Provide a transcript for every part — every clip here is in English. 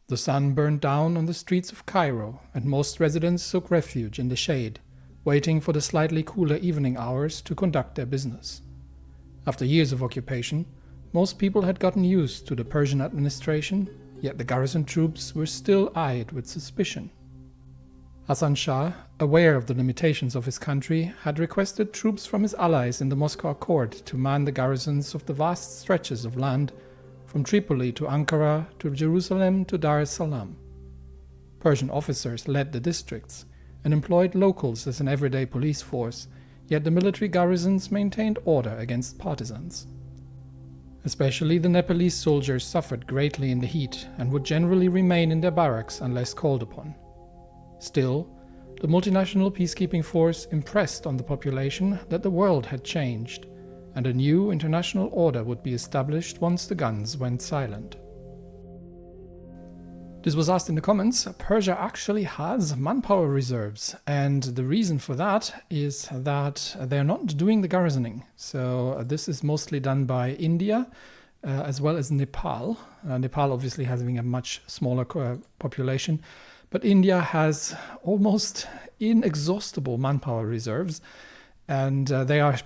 The sun burned down on the streets of Cairo, and most residents took refuge in the shade, waiting for the slightly cooler evening hours to conduct their business. After years of occupation, most people had gotten used to the Persian administration, yet the garrison troops were still eyed with suspicion. Hassan Shah, aware of the limitations of his country, had requested troops from his allies in the Moscow court to man the garrisons of the vast stretches of land from Tripoli to Ankara to Jerusalem to Dar es Salaam. Persian officers led the districts and employed locals as an everyday police force, yet the military garrisons maintained order against partisans. Especially the Nepalese soldiers suffered greatly in the heat and would generally remain in their barracks unless called upon. Still, the multinational peacekeeping force impressed on the population that the world had changed, and a new international order would be established once the guns went silent. This was asked in the comments. Persia actually has manpower reserves, and the reason for that is that they're not doing the garrisoning. So this is mostly done by India as well as Nepal. Nepal obviously having a much smaller population, but India has almost inexhaustible manpower reserves, and they are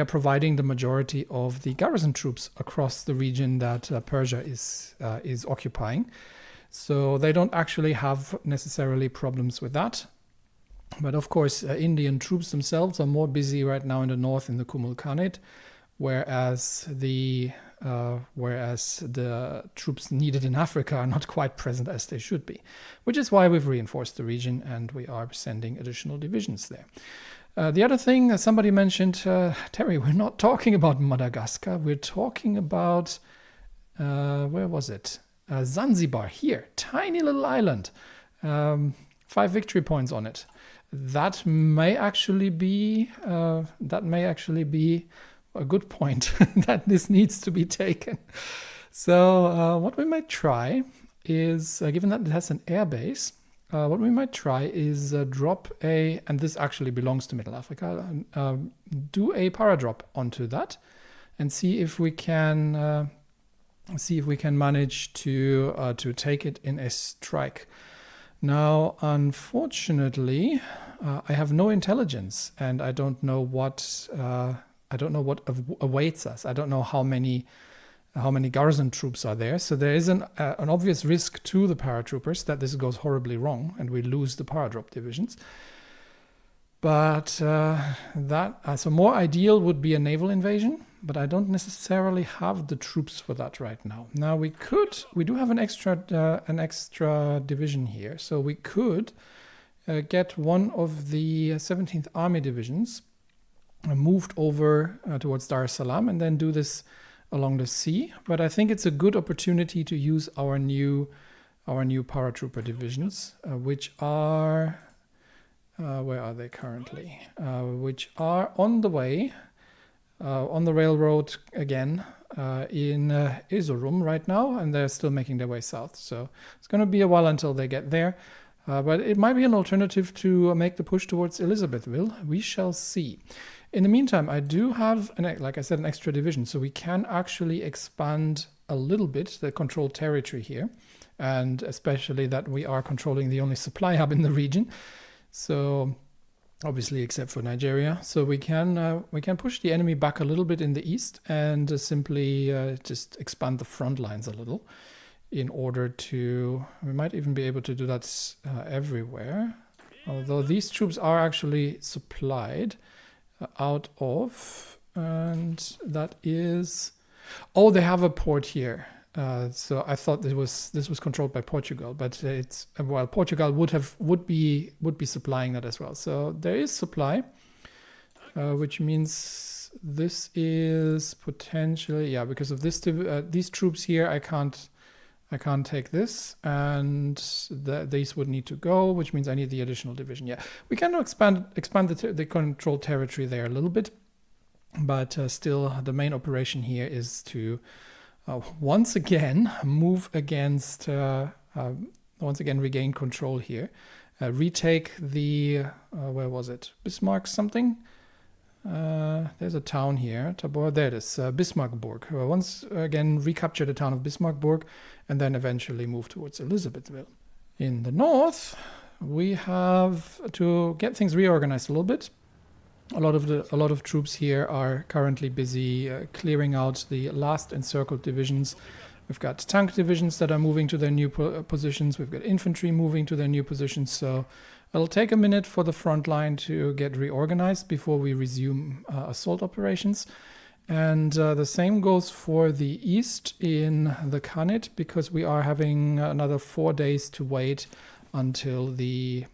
providing the majority of the garrison troops across the region that Persia is occupying. So they don't actually have necessarily problems with that. But of course, Indian troops themselves are more busy right now in the north in the Kumul Khanate, whereas the troops needed in Africa are not quite present as they should be, which is why we've reinforced the region and we are sending additional divisions there. The other thing somebody mentioned, Terry, we're not talking about Madagascar, we're talking about, where was it? Zanzibar, here, tiny little island, 5 victory points on it. That may actually be a good point that this needs to be taken. So what we might try is, given that it has an air base, what we might try is drop and this actually belongs to Mittelafrika, do a paradrop onto that and see if we can manage to take it in a strike. Now, unfortunately, I have no intelligence, and I don't know what awaits us. I don't know how many garrison troops are there. So there is an obvious risk to the paratroopers that this goes horribly wrong and we lose the paradrop divisions. But so more ideal would be a naval invasion, but I don't necessarily have the troops for that right now. Now we do have an extra division here, so we could get one of the 17th Army divisions moved over towards Dar es Salaam and then do this along the sea. But I think it's a good opportunity to use our new paratrooper divisions, which are where are they currently? Which are on the way. On the railroad again in Erzurum right now, and they're still making their way south. So it's going to be a while until they get there. But it might be an alternative to make the push towards Elizabethville. We shall see. In the meantime, I do have, like I said, an extra division. So we can actually expand a little bit the controlled territory here. And especially that we are controlling the only supply hub in the region. So obviously except for Nigeria. So we can push the enemy back a little bit in the east and simply just expand the front lines a little in order to, we might even be able to do that everywhere. Although these troops are actually supplied out of, and that is, they have a port here. So I thought this was controlled by Portugal, but Portugal would be supplying that as well. So there is supply, which means this is potentially because of this these troops here. I can't take this, and these would need to go, which means I need the additional division. Yeah, we can expand the controlled territory there a little bit, but still the main operation here is to once again regain control here, retake the where was it, Bismarck something, There's a town here, Tabor. There it is, Bismarckburg. Once again recapture the town of Bismarckburg and then eventually move towards Elizabethville. In the north, we have to get things reorganized a little bit. A lot of troops here are currently busy clearing out the last encircled divisions. We've got tank divisions that are moving to their new positions. We've got infantry moving to their new positions. So it'll take a minute for the front line to get reorganized before we resume assault operations. And the same goes for the east in the Khanate, because we are having another 4 days to wait until the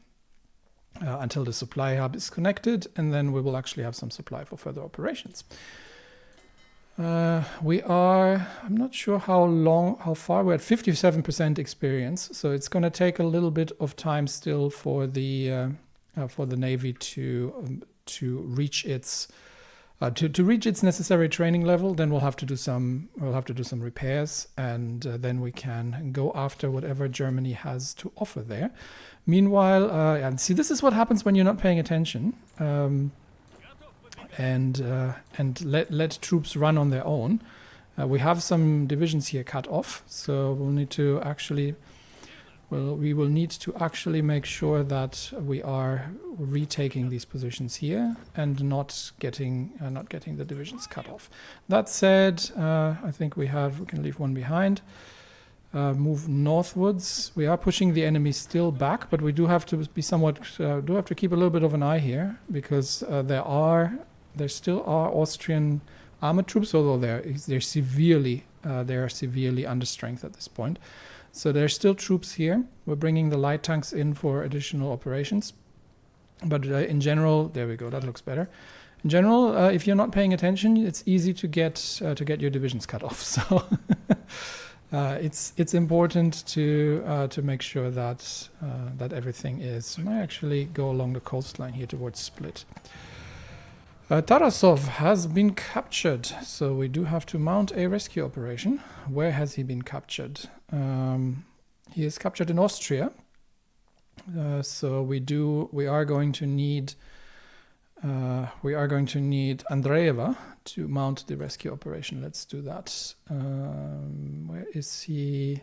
supply hub is connected, and then we will actually have some supply for further operations. I'm not sure how far, we're at 57% experience, so it's going to take a little bit of time still for the Navy to reach its necessary training level. Then we'll have to do some repairs, and then we can go after whatever Germany has to offer there. Meanwhile, and see, this is what happens when you're not paying attention, and let troops run on their own. We have some divisions here cut off, so we will need to actually make sure that we are retaking these positions here and not getting the divisions cut off. That said, I think we can leave one behind. Move northwards. We are pushing the enemy still back, but we do have to be do have to keep a little bit of an eye here, because there still are Austrian armored troops, although they're severely under strength at this point. So there's still troops here. We're bringing the light tanks in for additional operations, but in general, there we go. That looks better. In general, if you're not paying attention, it's easy to get your divisions cut off. So. It's important to make sure that everything is. I might actually go along the coastline here towards Split. Tarasov has been captured, so we do have to mount a rescue operation. Where has he been captured? He is captured in Austria. So we are going to need Andreeva to mount the rescue operation. Let's do that. Where is he?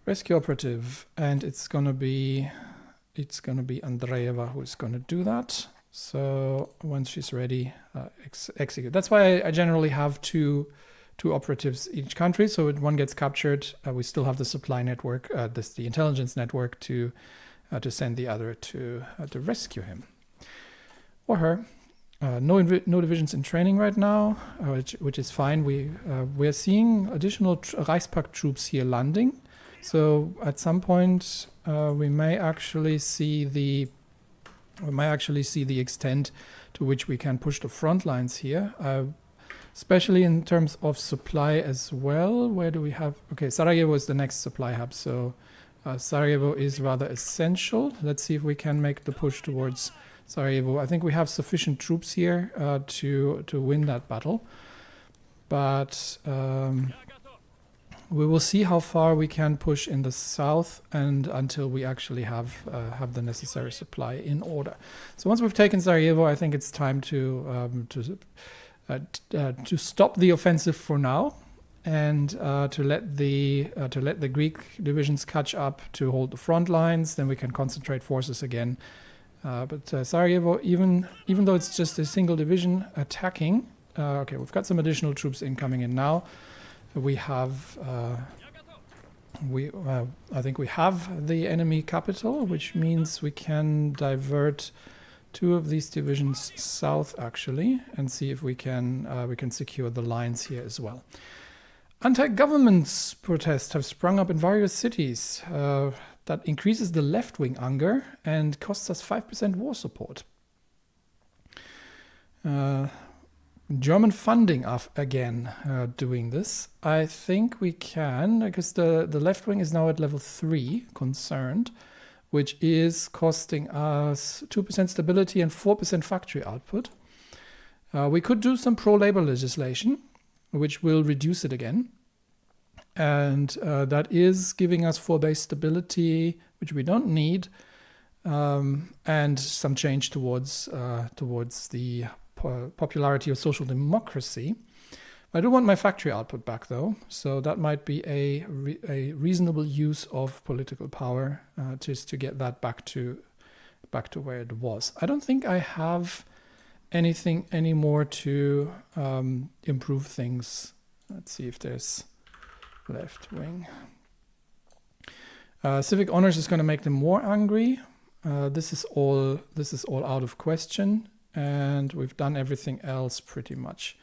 Rescue operative, and it's gonna be Andreeva who is gonna do that. So once she's ready, execute. That's why I generally have two operatives each country. So when one gets captured, we still have the supply network, the intelligence network to send the other to rescue him or her. No divisions in training right now, which is fine. We're seeing additional Reichspakt troops here landing. So at some point, we may actually see the extent to which we can push the front lines here, especially in terms of supply as well. Where do we have? Okay, Sarajevo is the next supply hub, so Sarajevo is rather essential. Let's see if we can make the push towards Sarajevo. I think we have sufficient troops here to win that battle, but we will see how far we can push in the south and until we actually have the necessary supply in order. So once we've taken Sarajevo, I think it's time to stop the offensive for now, and to let the Greek divisions catch up to hold the front lines. Then we can concentrate forces again. But Sarajevo, even though it's just a single division attacking, okay, we've got some additional troops incoming in now. We have, I think we have the enemy capital, which means we can divert 2 of these divisions south actually, and see if we can secure the lines here as well. Anti-government protests have sprung up in various cities. That increases the left-wing anger and costs us 5% war support. German funding again doing this. I think we can, because the left wing is now at level 3 concerned, which is costing us 2% stability and 4% factory output. We could do some pro-labor legislation, which will reduce it again. And that is giving us 4 base stability, which we don't need, and some change towards the popularity of social democracy. I do want my factory output back, though, so that might be a reasonable use of political power, just to get that back to where it was. I don't think I have anything anymore to improve things. Let's see if there's left wing. Civic honors is going to make them more angry. This is all out of question, and we've done everything else pretty much.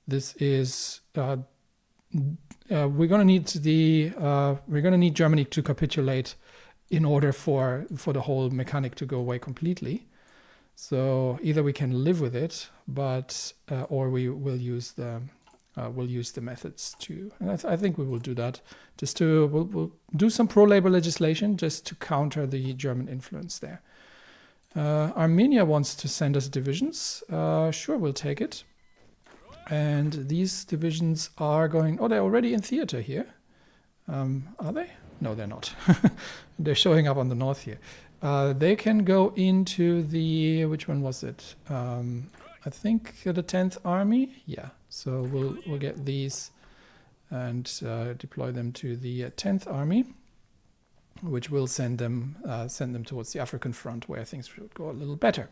This is we're gonna need Germany to capitulate in order for the whole mechanic to go away completely. So either we can live with it, but or we will use the methods to. And I think we will do that. We'll do some pro-labor legislation just to counter the German influence there. Armenia wants to send us divisions. Sure, we'll take it. And these divisions are going... Oh, they're already in theater here. Are they? No, they're not. They're showing up on the north here. They can go into the... Which one was it? I think the 10th Army. Yeah, so we'll get these and deploy them to the 10th Army, which will send them towards the African front, where things should go a little better.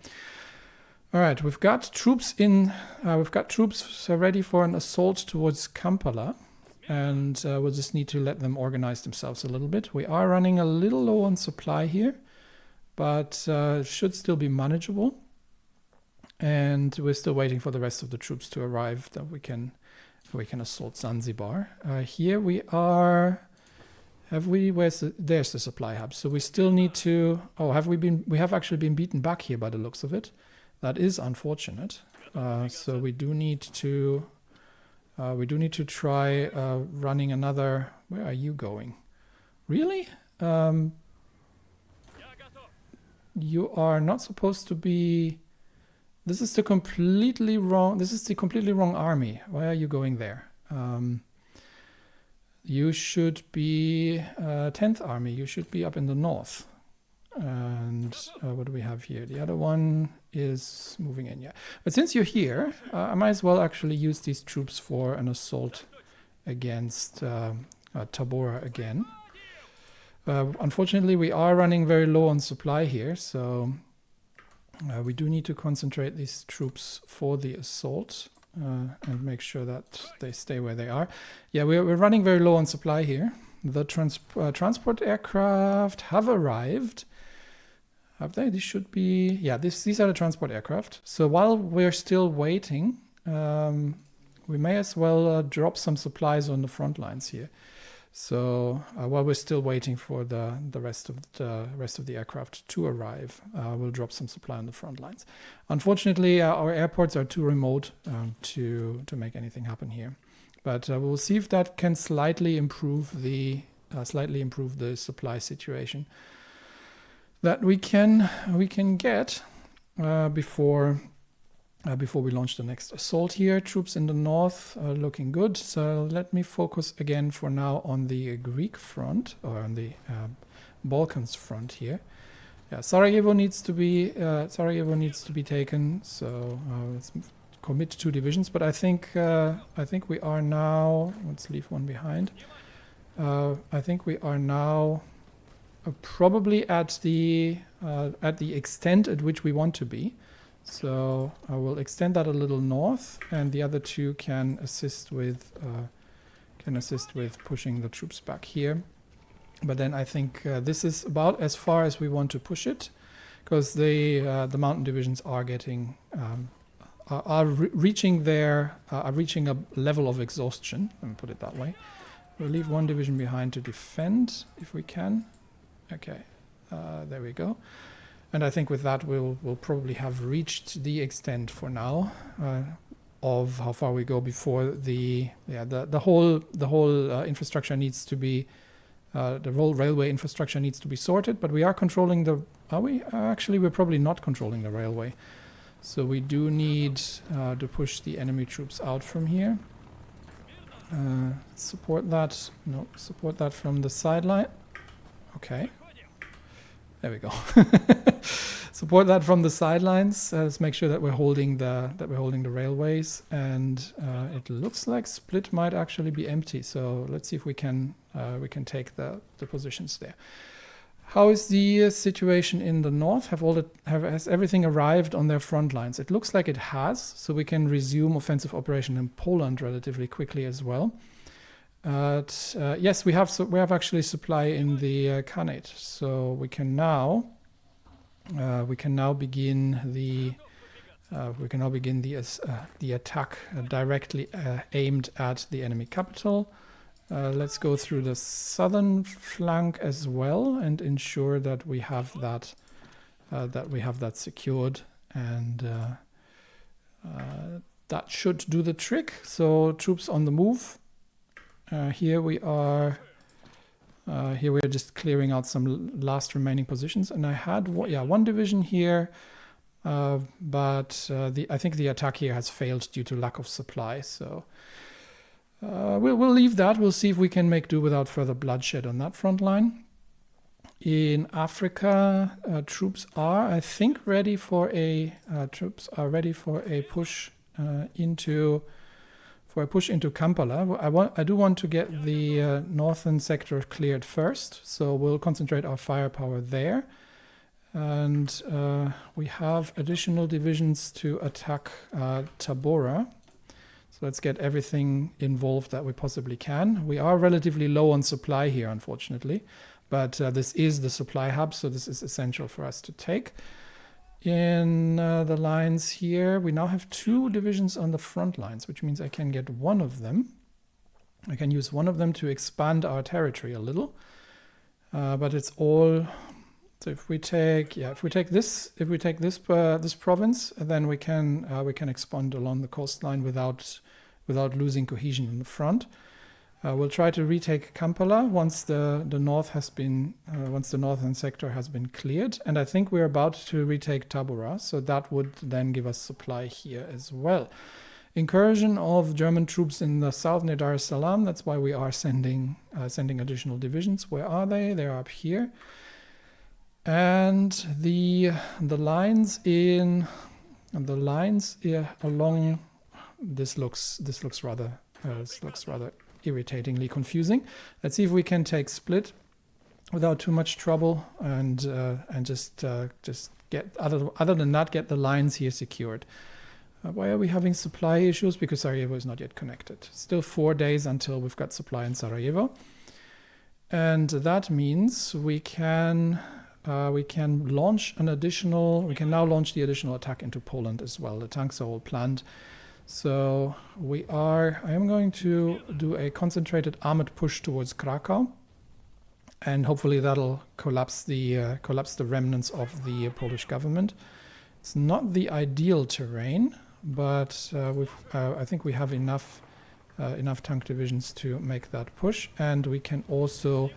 All right, we've got troops ready for an assault towards Kampala, and we'll just need to let them organize themselves a little bit. We are running a little low on supply here, but should still be manageable. And we're still waiting for the rest of the troops to arrive that we can assault Zanzibar. Here we are. There's the supply hub. So we still need to... Oh, we have actually been beaten back here by the looks of it. That is unfortunate. So we do need to try running another... Where are you going? Really? You are not supposed to be... This is the completely wrong army. Why are you going there? You should be 10th Army. You should be up in the north. And what do we have here? The other one is moving in, yeah. But since you're here, I might as well actually use these troops for an assault against Tabora again. Unfortunately, we are running very low on supply here, so we do need to concentrate these troops for the assault. And make sure that they stay where they are. Yeah, we're running very low on supply here. The transport aircraft have arrived. Have they? These should be... Yeah, these are the transport aircraft. So while we're still waiting, we may as well drop some supplies on the front lines here. So while we're still waiting for the rest of the aircraft to arrive, we'll drop some supply on the front lines. Unfortunately, our airports are too remote to make anything happen here. But we'll see if that can slightly improve the supply situation that we can get before we launch the next assault here. Troops in the north are looking good. So let me focus again for now on the Greek front, or on the Balkans front here. Yeah, Sarajevo needs to be taken. So let's commit 2 divisions. But I think we are now. Let's leave one behind. I think we are now probably at the extent at which we want to be. So I will extend that a little north, and the other 2 can assist with pushing the troops back here. But then I think this is about as far as we want to push it, because the mountain divisions are reaching a level of exhaustion. Let me put it that way. We'll leave 1 division behind to defend if we can. Okay, there we go. And I think with that we'll probably have reached the extent for now of how far we go before the whole infrastructure needs to be the whole railway infrastructure needs to be sorted. But we are controlling the. Are we? Actually, we're probably not controlling the railway. So we do need to push the enemy troops out from here. Support that. No, support that from the sideline. Okay. There we go. Support that from the sidelines. Let's make sure that we're holding the railways, and it looks like Split might actually be empty. So let's see if we can take the positions there. How is the situation in the north? Has everything arrived on their front lines? It looks like it has, so we can resume offensive operation in Poland relatively quickly as well. Yes, we have actually supply in the Khanate, so we can now begin the attack directly aimed at the enemy capital. Let's go through the southern flank as well and ensure that we have that secured, and that should do the trick. So troops on the move. Here we are just clearing out some last remaining positions, and I had one division here, but I think the attack here has failed due to lack of supply. So we'll leave that. We'll see if we can make do without further bloodshed on that front line. In Africa, troops are, I think, ready for a push into Kampala. I do want to get the northern sector cleared first, so we'll concentrate our firepower there. And we have additional divisions to attack Tabora. So let's get everything involved that we possibly can. We are relatively low on supply here, unfortunately, but this is the supply hub, so this is essential for us to take. In the lines here, we now have 2 divisions on the front lines, which means I can get one of them. I can use one of them to expand our territory a little, but it's all. So if we take this province, then we can expand along the coastline without losing cohesion in the front. We'll try to retake Kampala once the northern sector has been cleared, and I think we're about to retake Tabora, so that would then give us supply here as well. Incursion of German troops in the south near Dar es Salaam. That's why we are sending additional divisions. Where are they? They're up here, and the lines along this looks rather irritatingly confusing. Let's see if we can take Split without too much trouble, and just get other than that, get the lines here secured. Why are we having supply issues? Because Sarajevo is not yet connected. Still 4 days until we've got supply in Sarajevo, and that means we can launch an additional. We can now launch the additional attack into Poland as well. The tanks are all planned. So I am going to do a concentrated armored push towards Krakow, and hopefully that'll collapse the remnants of the Polish government. It's not the ideal terrain, but I think we have enough tank divisions to make that push, and we can also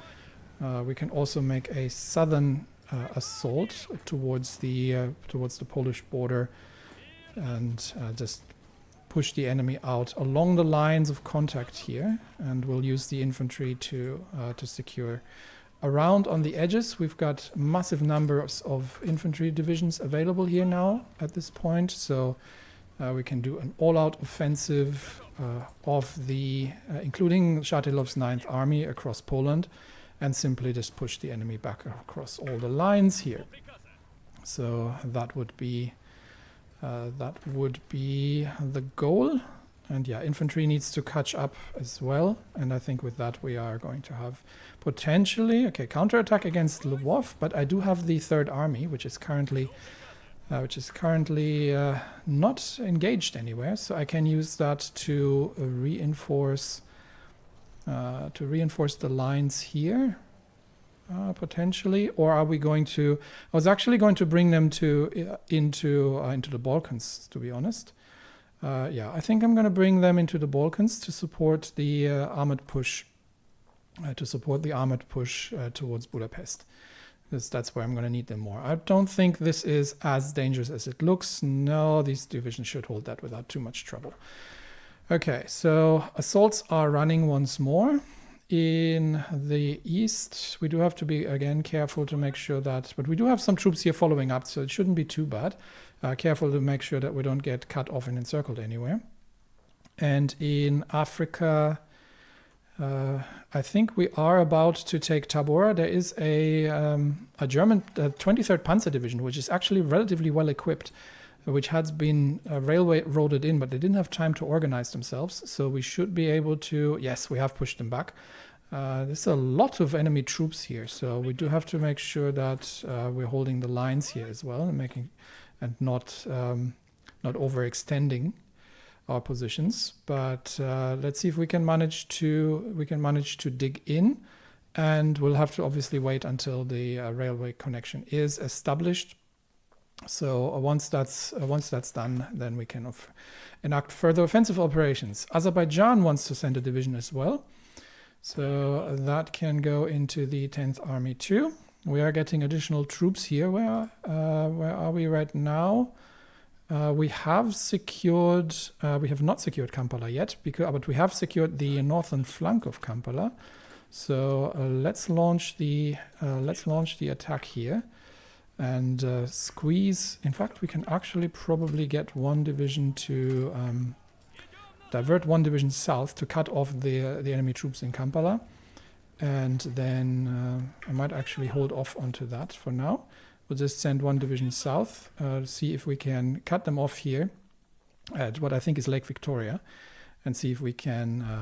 make a southern assault towards the Polish border, and just push the enemy out along the lines of contact here, and we'll use the infantry to secure. Around on the edges, we've got massive numbers of infantry divisions available here now at this point, so we can do an all-out offensive including Shatilov's 9th Army across Poland, and simply just push the enemy back across all the lines here. So that would be the goal. And yeah, infantry needs to catch up as well. And I think with that we are going to have potentially counterattack against Lvov. But I do have the 3rd Army, which is currently not engaged anywhere. So I can use that to reinforce the lines here. Potentially, or are we going to? I was actually going to bring them into the Balkans, to be honest. I think I'm going to bring them into the Balkans to support the armored push. Towards Budapest. That's where I'm going to need them more. I don't think this is as dangerous as it looks. No, these divisions should hold that without too much trouble. Okay, so assaults are running once more. in the east, we do have to be, again, careful to make sure that, but we do have some troops here following up, so it shouldn't be too bad. Careful to make sure that we don't get cut off and encircled anywhere. And in Africa, I think we are about to take Tabora. There is a German 23rd Panzer Division, which is actually relatively well equipped, which has been railway roaded in, but they didn't have time to organize themselves. So we should be able to, yes, we have pushed them back. There's a lot of enemy troops here, so we do have to make sure that we're holding the lines here as well and not overextending our positions. But let's see if we can manage to dig in, and we'll have to obviously wait until the railway connection is established. So once that's done, then we can enact further offensive operations. Azerbaijan wants to send a division as well, so that can go into the 10th Army too. We are getting additional troops here. Where are we right now? We have not secured Kampala yet, but we have secured the northern flank of Kampala. So let's launch the attack here and squeeze. In fact, we can actually probably get one division to divert one division south to cut off the enemy troops in Kampala. And then I might actually hold off onto that for now. We'll just send one division south, see if we can cut them off here at what I think is Lake Victoria, and see if we can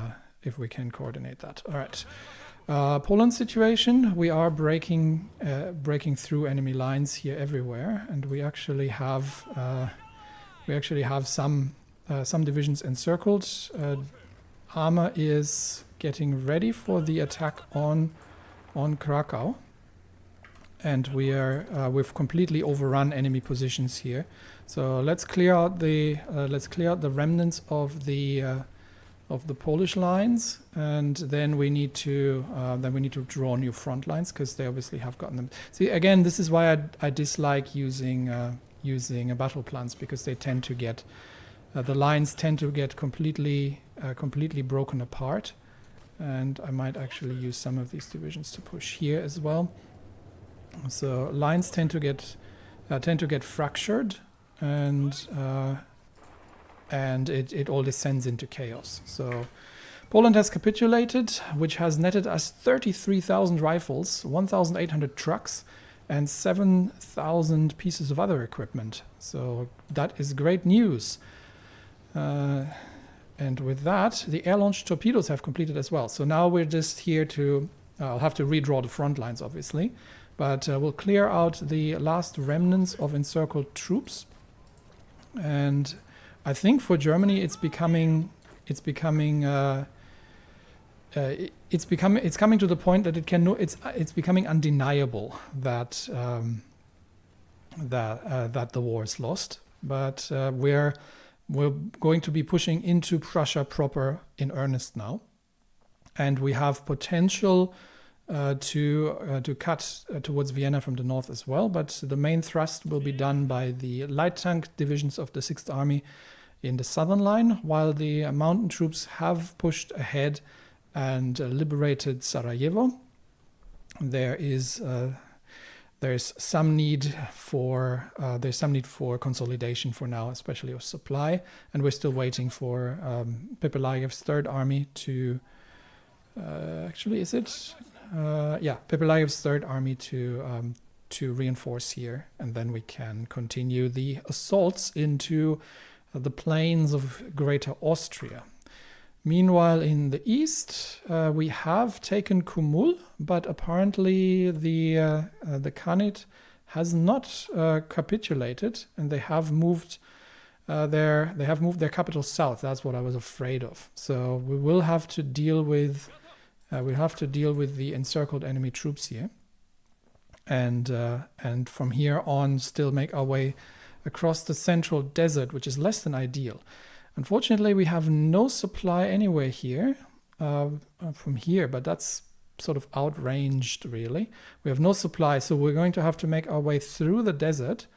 coordinate that. All right. Poland situation, we are breaking through enemy lines here everywhere, and we actually have some divisions encircled. Arma is getting ready for the attack on Krakow, and we've completely overrun enemy positions here. So let's clear out the remnants of the Polish lines, and then we need to draw new front lines, because they obviously have gotten them. See, again, this is why I dislike using battle plans, because they tend to get the lines tend to get completely broken apart, and I might actually use some of these divisions to push here as well. So lines tend to get fractured, and it all descends into chaos. So Poland has capitulated, which has netted us 33,000 rifles, 1,800 trucks, and 7,000 pieces of other equipment. So that is great news. And with that, the air-launched torpedoes have completed as well. So now we're just here to... I'll have to redraw the front lines, obviously. But we'll clear out the last remnants of encircled troops. And I think for Germany, it's coming to the point that it's becoming undeniable that that the war is lost. But we're going to be pushing into Prussia proper in earnest now, and we have potential to cut towards Vienna from the north as well. But the main thrust will be done by the light tank divisions of the 6th Army in the southern line, while the mountain troops have pushed ahead and liberated Sarajevo. There's some need for consolidation for now, especially of supply, and we're still waiting for Pepelaev's 3rd Army to Pepelaev's 3rd Army to reinforce here, and then we can continue the assaults into the plains of Greater Austria. Meanwhile, in the east, we have taken Kumul, but apparently the Khanate has not capitulated, and they have moved their capital south. That's what I was afraid of. So we will have to deal with the encircled enemy troops here, and from here on, still make our way across the central desert, which is less than ideal. Unfortunately, we have no supply anywhere here from here, but that's sort of outranged, really. We have no supply, so we're going to have to make our way through the desert,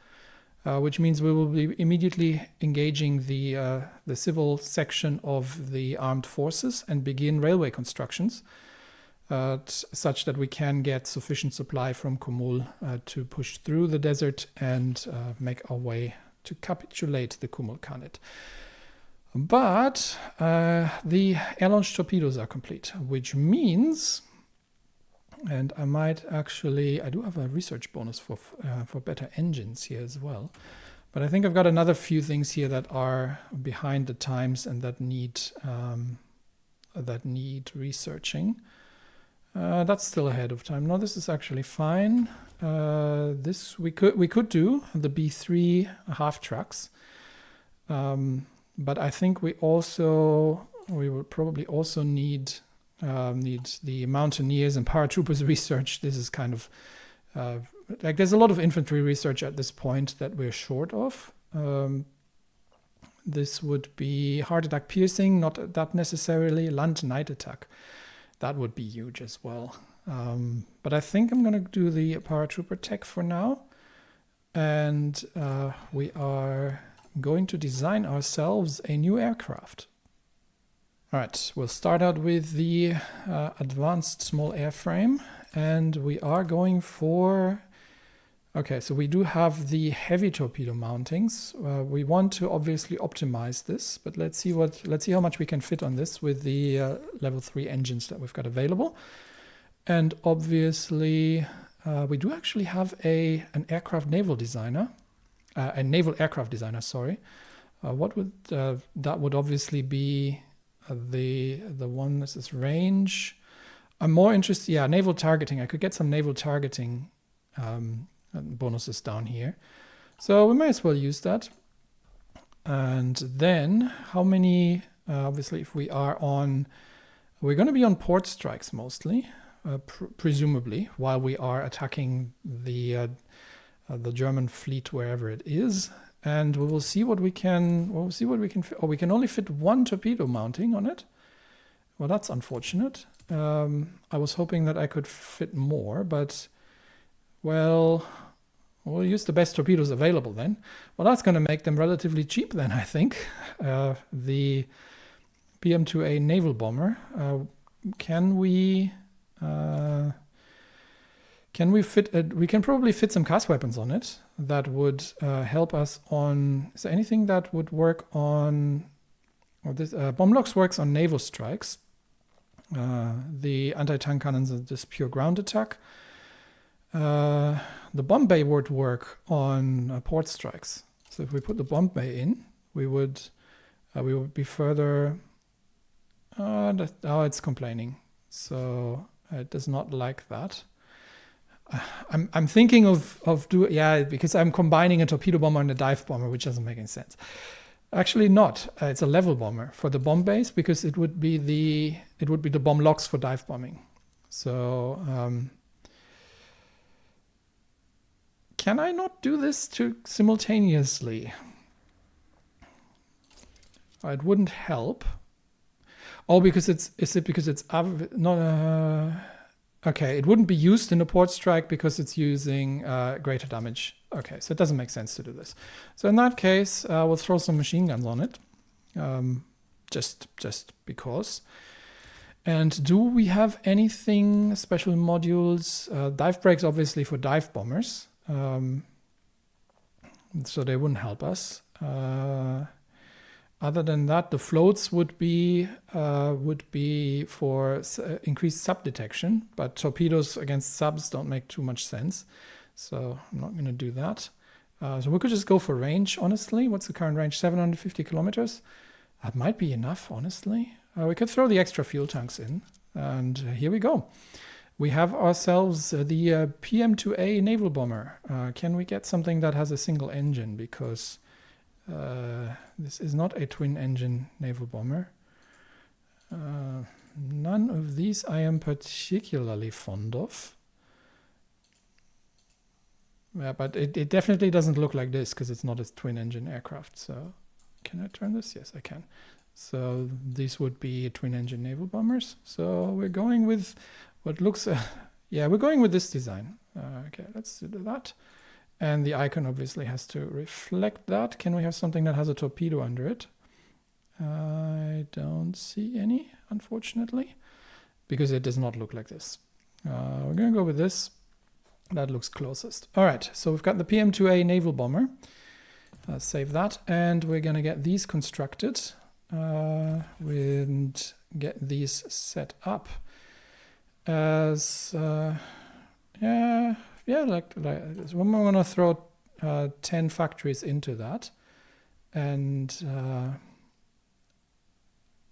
which means we will be immediately engaging the civil section of the armed forces and begin railway constructions. such that we can get sufficient supply from Kumul to push through the desert and make our way to capitulate the Kumul Khanate. But the air-launched torpedoes are complete, which means, and I might actually, I do have a research bonus for better engines here as well. But I think I've got another few things here that are behind the times and that need researching. That's still ahead of time. No, this is actually fine. This we could do the B3 half tracks, but I think we will probably also need the mountaineers and paratroopers research. This is kind of like there's a lot of infantry research at this point that we're short of. This would be heart attack piercing, not that necessarily. Land night attack, that would be huge as well. But I think I'm going to do the paratrooper tech for now. And we are going to design ourselves a new aircraft. All right, we'll start out with the advanced small airframe. And we are going for... Okay, so we do have the heavy torpedo mountings. We want to obviously optimize this, but let's see how much we can fit on this with the level 3 engines that we've got available. And obviously, we do actually have a naval aircraft designer. Sorry, what would that would obviously be the one. This is range. I'm more interested. Yeah, naval targeting. I could get some naval targeting bonuses down here, so we may as well use that. And then how many, obviously if we're going to be on port strikes mostly, presumably, while we are attacking the German fleet wherever it is, and we will see what we can fit. Oh, we can only fit one torpedo mounting on it. Well, that's unfortunate. I was hoping that I could fit more, but well, we'll use the best torpedoes available then. Well, that's going to make them relatively cheap then, I think. The PM2A naval bomber. Can we fit? We can probably fit some cast weapons on it that would help us on. Is there anything that would work on? Well, this Bomblocks works on naval strikes. The anti-tank cannons are just pure ground attack. The bomb bay would work on port strikes. So if we put the bomb bay in, we would be further. It's complaining, so it does not like that. I'm thinking of because I'm combining a torpedo bomber and a dive bomber, which doesn't make any sense. Actually, not. It's a level bomber for the bomb base because it would be the bomb locks for dive bombing. So. Can I not do this simultaneously? It wouldn't help. Oh, because okay, it wouldn't be used in a port strike because it's using greater damage. Okay, so it doesn't make sense to do this. So in that case, we'll throw some machine guns on it, just because. And do we have anything special modules? Dive brakes, obviously, for dive bombers. So they wouldn't help us. Other than that, the floats would be for increased sub detection, but torpedoes against subs don't make too much sense. So I'm not going to do that. So we could just go for range, honestly. What's the current range? 750 kilometers. That might be enough, honestly. We could throw the extra fuel tanks in, and here we go. We have ourselves the PM2A naval bomber. Can we get something that has a single engine? Because this is not a twin engine naval bomber. None of these I am particularly fond of. Yeah, but it definitely doesn't look like this because it's not a twin engine aircraft. So can I turn this? Yes, I can. So these would be twin engine naval bombers. So we're going with what looks, we're going with this design. Okay, let's do that. And the icon obviously has to reflect that. Can we have something that has a torpedo under it? I don't see any, unfortunately. because it does not look like this. We're going to go with this. That looks closest. All right, so we've got the PM2A naval bomber. Save that, and we're going to get these constructed and get these set up as like so I'm going to throw 10 factories into that, and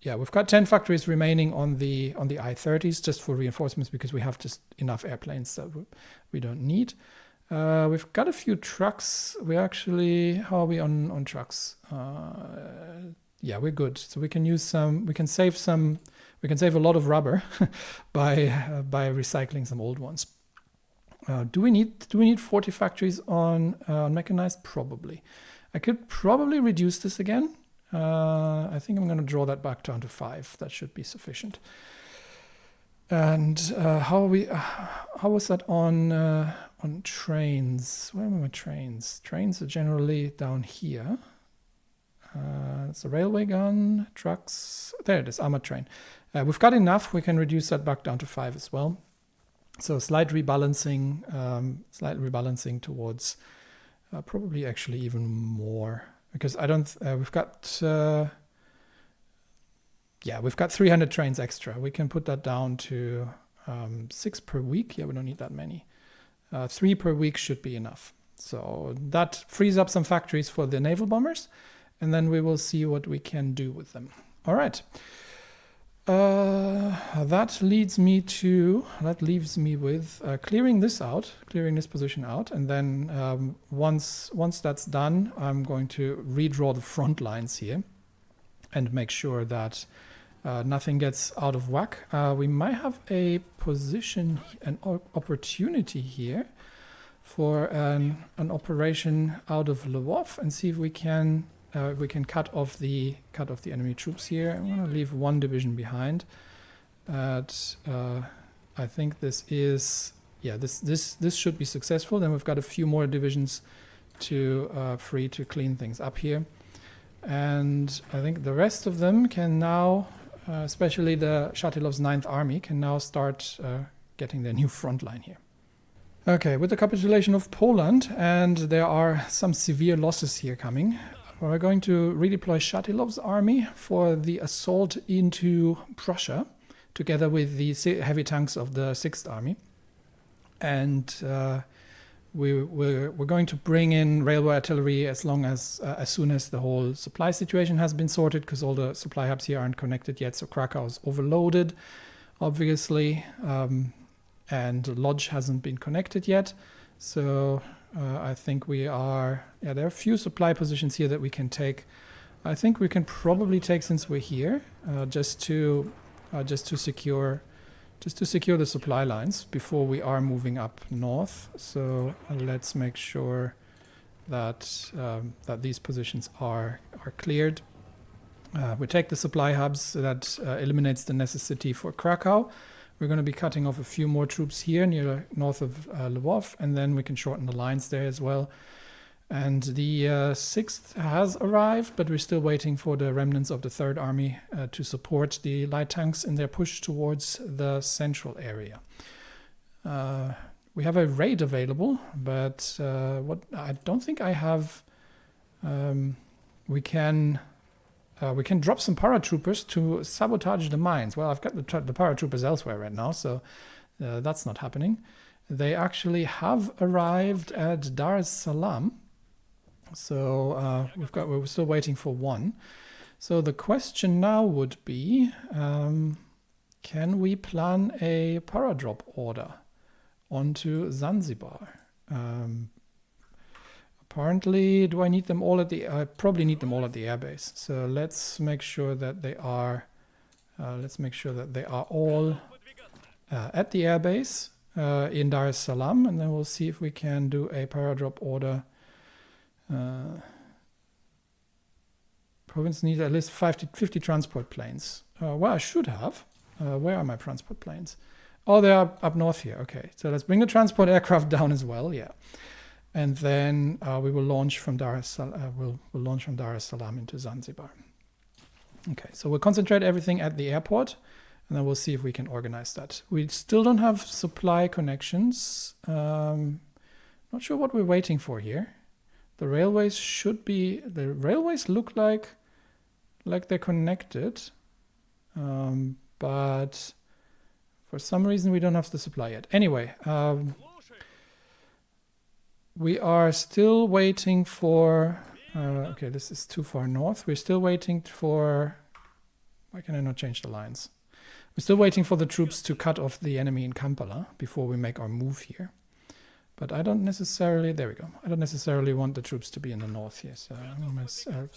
we've got 10 factories remaining on the I-30s just for reinforcements, because we have just enough airplanes that we don't need. We've got a few trucks. How are we on trucks? We're good. So we can use some. We can save a lot of rubber by recycling some old ones. Do we need 40 factories on mechanized? Probably. I could probably reduce this again. I think I'm going to draw that back down to 5. That should be sufficient. And how was that on trains? Where are my trains? Trains are generally down here. It's a railway gun, trucks. There it is, armored train. We've got enough. We can reduce that back down to 5 as well. So slight rebalancing towards probably actually even more, because I don't. We've got 300 trains extra. We can put that down to 6 per week. Yeah, we don't need that many. 3 per week should be enough. So that frees up some factories for the naval bombers, and then we will see what we can do with them. All right. That leaves me with clearing this position out, and then once that's done, I'm going to redraw the front lines here and make sure that nothing gets out of whack. We might have a position, an opportunity here for an operation out of Lvov, and see if we can cut off the enemy troops here. I'm going to leave 1 division behind. I think this is this should be successful. Then we've got a few more divisions free to clean things up here, and I think the rest of them can now, especially the Shatilov's 9th Army, can now start getting their new front line here. Okay, with the capitulation of Poland, and there are some severe losses here coming, we're going to redeploy Shatilov's army for the assault into Prussia, together with the heavy tanks of the 6th Army. And we're going to bring in railway artillery as soon as the whole supply situation has been sorted, because all the supply hubs here aren't connected yet. So Krakow is overloaded, obviously, and Lodz hasn't been connected yet. So I think there are a few supply positions here that we can take. I think we can probably take, since we're here, just to secure the supply lines before we are moving up north. So let's make sure that these positions are cleared. We take the supply hubs, so that eliminates the necessity for Krakow. We're going to be cutting off a few more troops here north of Lvov, and then we can shorten the lines there as well. And the 6th has arrived, but we're still waiting for the remnants of the 3rd Army to support the light tanks in their push towards the central area. We have a raid available, but I don't think I have. We can drop some paratroopers to sabotage the mines. Well, I've got the paratroopers elsewhere right now, so that's not happening. They actually have arrived at Dar es Salaam, so we're still waiting for 1. So the question now would be, can we plan a paradrop order onto Zanzibar? Apparently, do I need them all I probably need them all at the airbase. So let's make sure that they are. All at the airbase in Dar es Salaam, and then we'll see if we can do a paradrop order. Province needs at least 50 transport planes. Well, I should have. Where are my transport planes? Oh, they are up north here. Okay, so let's bring the transport aircraft down as well. Yeah. And then we will launch from Dar es Salaam. We'll launch from Dar es Salaam into Zanzibar. Okay, so we'll concentrate everything at the airport. And then we'll see if we can organize that. We still don't have supply connections. Not sure what we're waiting for here. The railways look like they're connected. But for some reason we don't have the supply yet. Anyway, we are still waiting for... okay, this is too far north. We're still waiting for... Why can I not change the lines? We're still waiting for the troops to cut off the enemy in Kampala before we make our move here. But I don't necessarily... There we go. I don't necessarily want the troops to be in the north here. So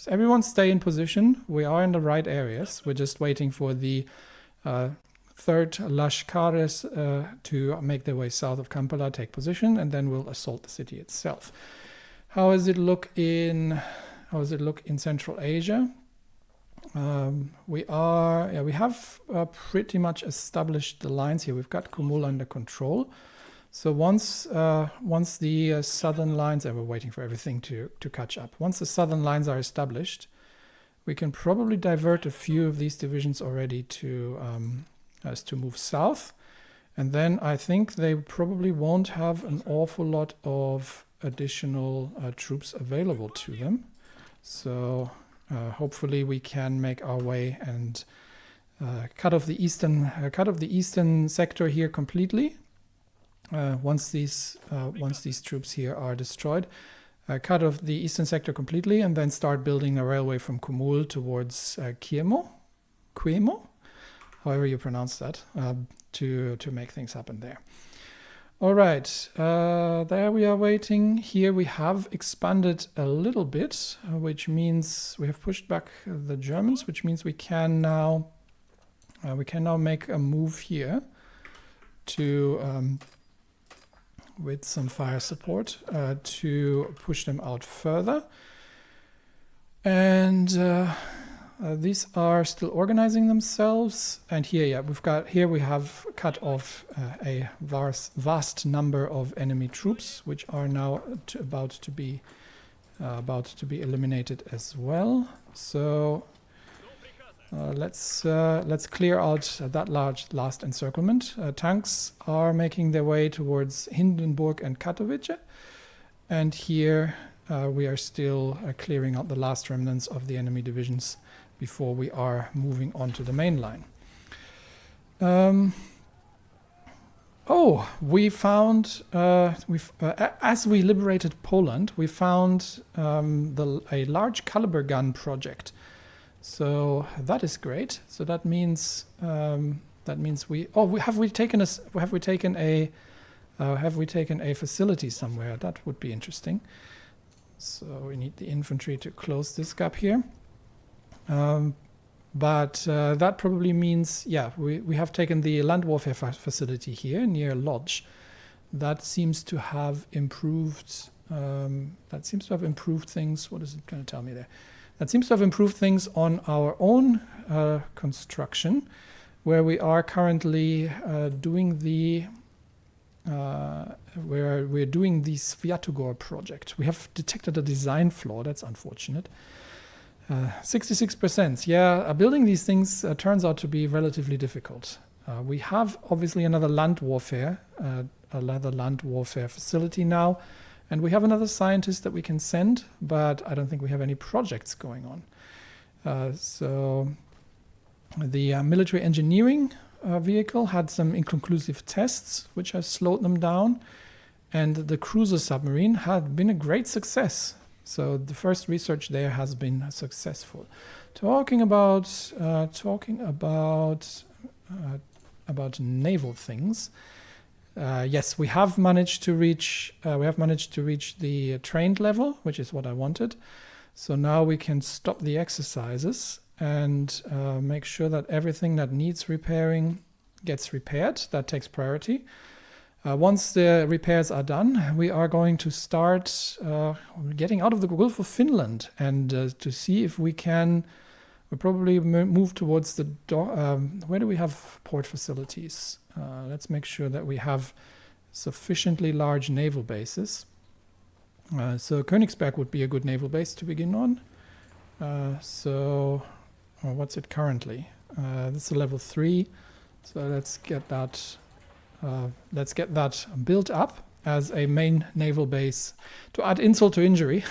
everyone stay in position. We are in the right areas. We're just waiting for the 3rd Lashkares to make their way south of Kampala, take position, and then we'll assault the city itself. How does it look in Central Asia? We have pretty much established the lines here. We've got Kumul under control. So once the southern lines, and we're waiting for everything to catch up. Once the southern lines are established, we can probably divert a few of these divisions already to move south. And then I think they probably won't have an awful lot of additional troops available to them. So hopefully we can make our way and cut off the eastern sector here completely. Once these troops here are destroyed, cut off the eastern sector completely, and then start building a railway from Kumul towards Quemo, however you pronounce that, to make things happen there. All right, there we are waiting. Here we have expanded a little bit, which means we have pushed back the Germans, which means we can now make a move here to with some fire support to push them out further. And these are still organizing themselves. And here, we have cut off a vast number of enemy troops, which are now about to be eliminated as well. So let's clear out that last encirclement. Tanks are making their way towards Hindenburg and Katowice, and here we are still clearing out the last remnants of the enemy divisions before we are moving on to the main line. We found, as we liberated Poland, we found a large caliber gun project. So that is great. So that means have we taken a facility somewhere? That would be interesting. So we need the infantry to close this gap here. But that probably means, we have taken the land warfare facility here near Lodz. That seems to have improved. Things. What is it going to tell me there? That seems to have improved things on our own construction, where we are currently doing the Sviatogor project. We have detected a design flaw. That's unfortunate. 66%. Yeah, building these things turns out to be relatively difficult. We have obviously another land warfare facility now, and we have another scientist that we can send, but I don't think we have any projects going on. So the military engineering vehicle had some inconclusive tests, which have slowed them down, and the cruiser submarine had been a great success. So the first research there has been successful. Talking about naval things. Yes, we have managed to reach the trained level, which is what I wanted. So now we can stop the exercises and make sure that everything that needs repairing gets repaired. That takes priority. Once the repairs are done, we are going to start getting out of the Gulf of Finland and to see if we can. We'll probably move towards the where do we have port facilities? Let's make sure that we have sufficiently large naval bases. So Königsberg would be a good naval base to begin on. What's it currently? It's a level 3. So let's get that built up as a main naval base, to add insult to injury,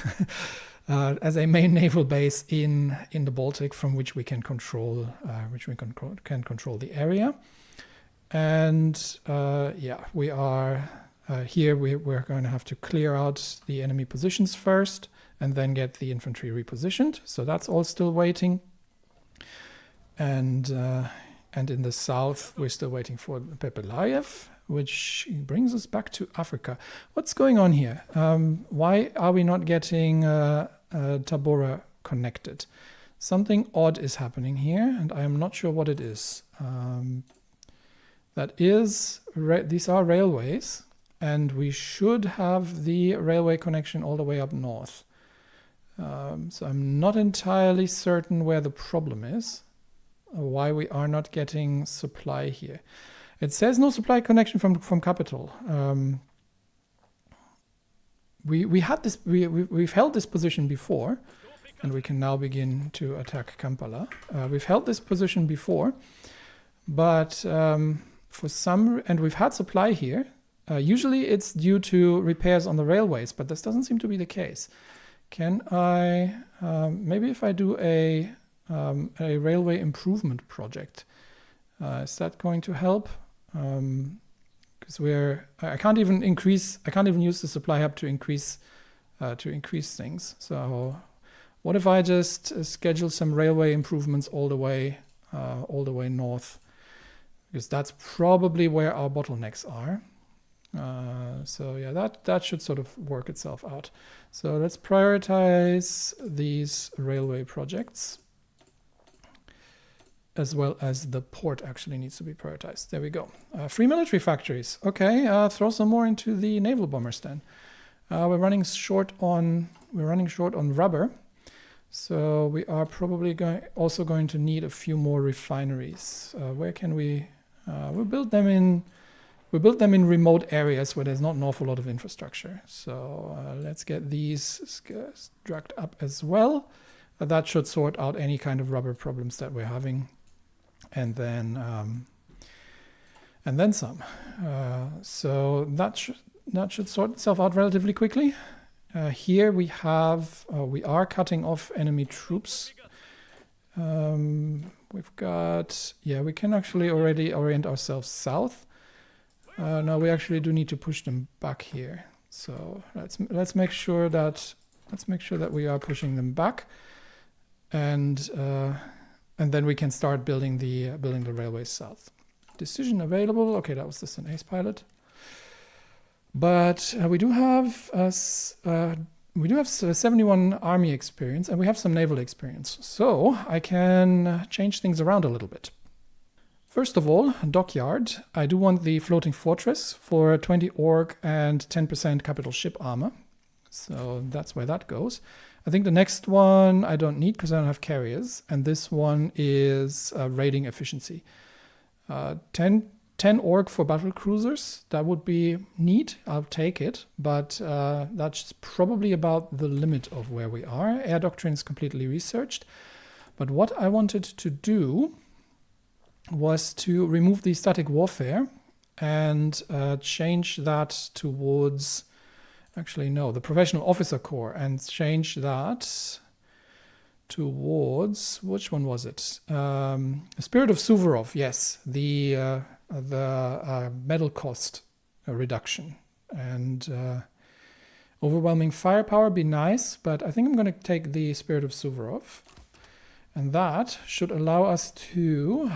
as a main naval base in the Baltic, from which we can control the area. And yeah, we are here. We're going to have to clear out the enemy positions first, and then get the infantry repositioned. So that's all still waiting. And in the south, we're still waiting for Pepelayev, which brings us back to Africa. What's going on here? Why are we not getting Tabora connected? Something odd is happening here, and I am not sure what it is. These are railways, and we should have the railway connection all the way up north. So I'm not entirely certain where the problem is, or why we are not getting supply here. It says no supply connection from capital. We've held this position before, and we can now begin to attack Kampala. We've held this position before, but and we've had supply here. Usually it's due to repairs on the railways, but this doesn't seem to be the case. Can I maybe if I do a railway improvement project, is that going to help? Because I can't even use the supply hub to increase things. So what if I just schedule some railway improvements all the way north, because that's probably where our bottlenecks are. So yeah, that should sort of work itself out. So let's prioritize these railway projects, as well as the port actually needs to be prioritized. There we go. Free military factories. Okay, throw some more into the naval bombers then. We're running short on rubber, so we are probably also going to need a few more refineries. Where can we? We build them in remote areas where there's not an awful lot of infrastructure. So let's get these dragged up as well. That should sort out any kind of rubber problems that we're having. And then some. So that should sort itself out relatively quickly. Here we are cutting off enemy troops. We've got, we can actually already orient ourselves south. No, we actually do need to push them back here. So let's make sure that we are pushing them back, and then we can start building the railways south. Decision available. Okay, that was just an ace pilot. But we do have 71 army experience, and we have some naval experience. So I can change things around a little bit. First of all, dockyard. I do want the floating fortress for 20 org and 10% capital ship armor. So that's where that goes. I think the next one I don't need because I don't have carriers. And this one is raiding efficiency. 10 org for battle cruisers. That would be neat. I'll take it. But that's probably about the limit of where we are. Air doctrine is completely researched. But what I wanted to do was to remove the static warfare and change that towards, the professional officer corps, and change that towards, which one was it? Spirit of Suvorov, yes, the medal cost reduction. And overwhelming firepower be nice, but I think I'm going to take the Spirit of Suvorov. And that should allow us to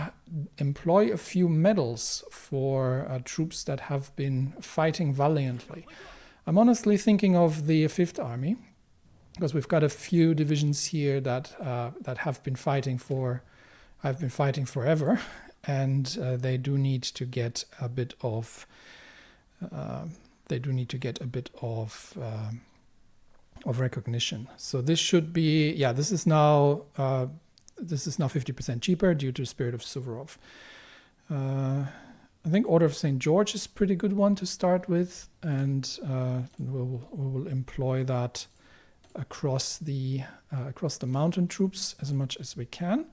employ a few medals for troops that have been fighting valiantly. I'm honestly thinking of the 5th Army, because we've got a few divisions here that have been fighting forever, and they do need to get a bit of recognition. So this should be, this is now 50% cheaper due to Spirit of Suvorov. I think Order of St. George is a pretty good one to start with, and we'll employ that across the mountain troops as much as we can.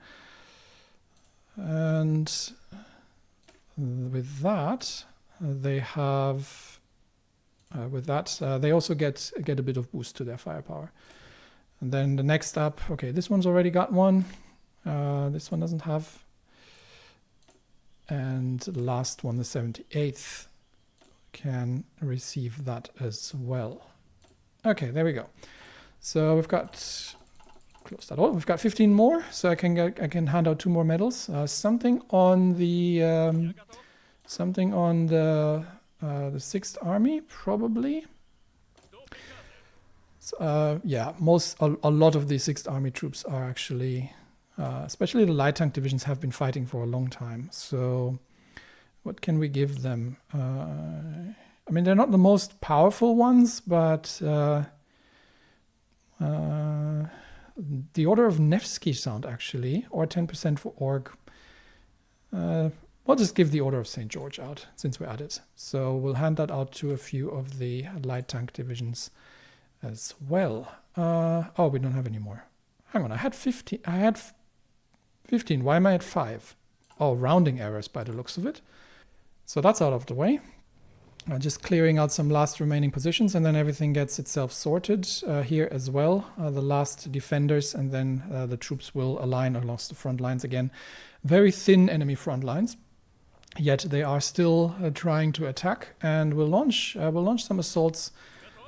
And with that, they have. They also get a bit of boost to their firepower. And then the next up, okay, this one's already got one. This one doesn't have. And the last one, the 78th, can receive that as well. Okay, there we go. So we've got close that all. We've got 15 more, so I can hand out 2 more medals. Something on the 6th Army, probably. So, yeah, a lot of the 6th Army troops are actually, especially the light tank divisions, have been fighting for a long time. So, what can we give them? I mean, they're not the most powerful ones, but the Order of Nevsky sound actually, or 10% for Org. We'll just give the Order of St. George out since we're at it. So we'll hand that out to a few of the light tank divisions as well. Oh, we don't have any more. Hang on, I had 15. I had 15. Why am I at 5? Oh, rounding errors by the looks of it. So that's out of the way. Just clearing out some last remaining positions, and then everything gets itself sorted here as well. The last defenders, and then the troops will align along the front lines again. Very thin enemy front lines. Yet they are still trying to attack, and we'll launch some assaults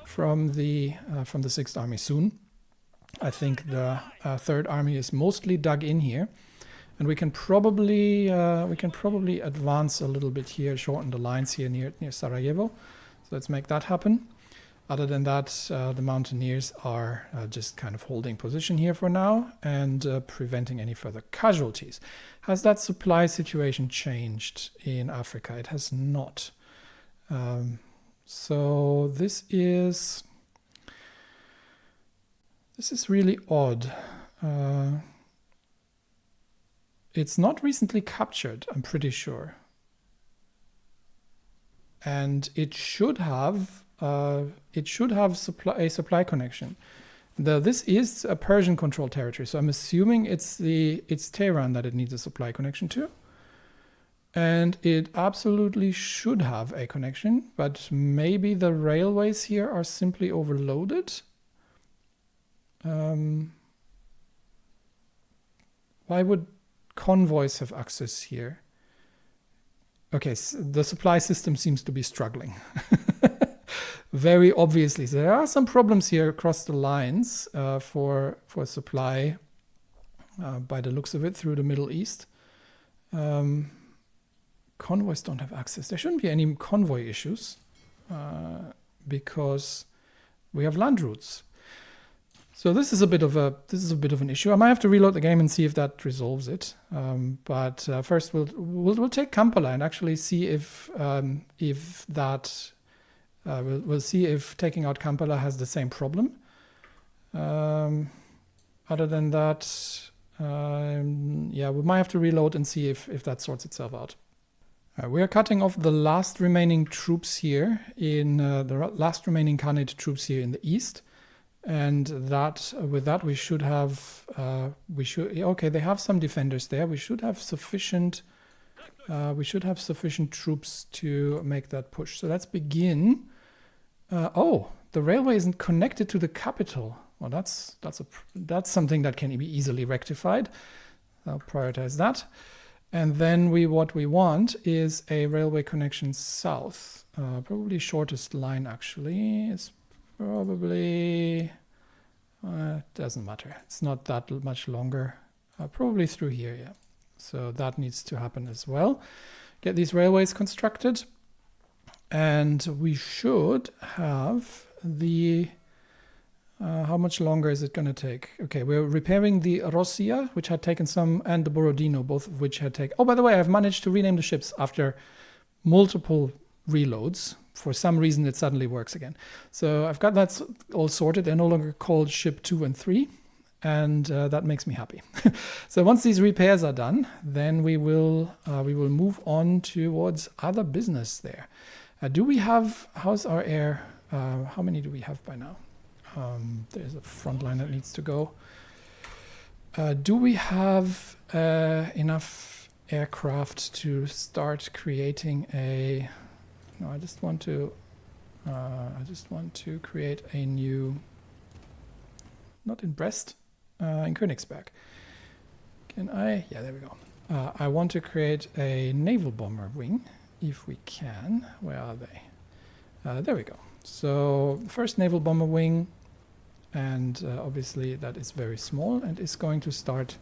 from the 6th Army soon. I think the 3rd Army is mostly dug in here, and we can probably advance a little bit here, shorten the lines here near Sarajevo. So let's make that happen. Other than that, the mountaineers are just kind of holding position here for now and preventing any further casualties. Has that supply situation changed in Africa? It has not. So this is really odd. It's not recently captured, I'm pretty sure. And it should have a supply connection. This is a Persian-controlled territory, so I'm assuming it's Tehran that it needs a supply connection to. And it absolutely should have a connection, but maybe the railways here are simply overloaded. Why would convoys have access here? Okay, so the supply system seems to be struggling. Very obviously. So there are some problems here across the lines for supply by the looks of it through the Middle East. Convoys don't have access. There shouldn't be any convoy issues because we have land routes. So this is a bit of an issue. I might have to reload the game and see if that resolves it. But first we'll take Kampala and actually see if that we'll see if taking out Kampala has the same problem. Other than that, yeah, we might have to reload and see if that sorts itself out. We are cutting off the last remaining troops here in the last remaining Khanate troops here in the east. And with that we should have okay, they have some defenders there. We should have sufficient troops to make that push. So let's begin. Oh, the railway isn't connected to the capital. Well, that's something that can be easily rectified. I'll prioritize that. And then what we want is a railway connection south. Probably shortest line actually is probably, doesn't matter. It's not that much longer. Probably through here, yeah. So that needs to happen as well. Get these railways constructed. And we should have the... how much longer is it going to take? Okay, we're repairing the Rosia, which had taken some, and the Borodino, both of which had taken... Oh, by the way, I've managed to rename the ships after multiple reloads. For some reason, it suddenly works again. So I've got that all sorted. They're no longer called Ship 2 and 3, and that makes me happy. So once these repairs are done, then we will move on towards other business there. Do we have... How's our air? How many do we have by now? There's a front line that needs to go. Do we have enough aircraft to start creating a... No, I just want to create a new... Not in Brest, in Königsberg. Can I? Yeah, there we go. I want to create a naval bomber wing, if we can. Where are they? There we go. So first naval bomber wing, and obviously that is very small and is going to start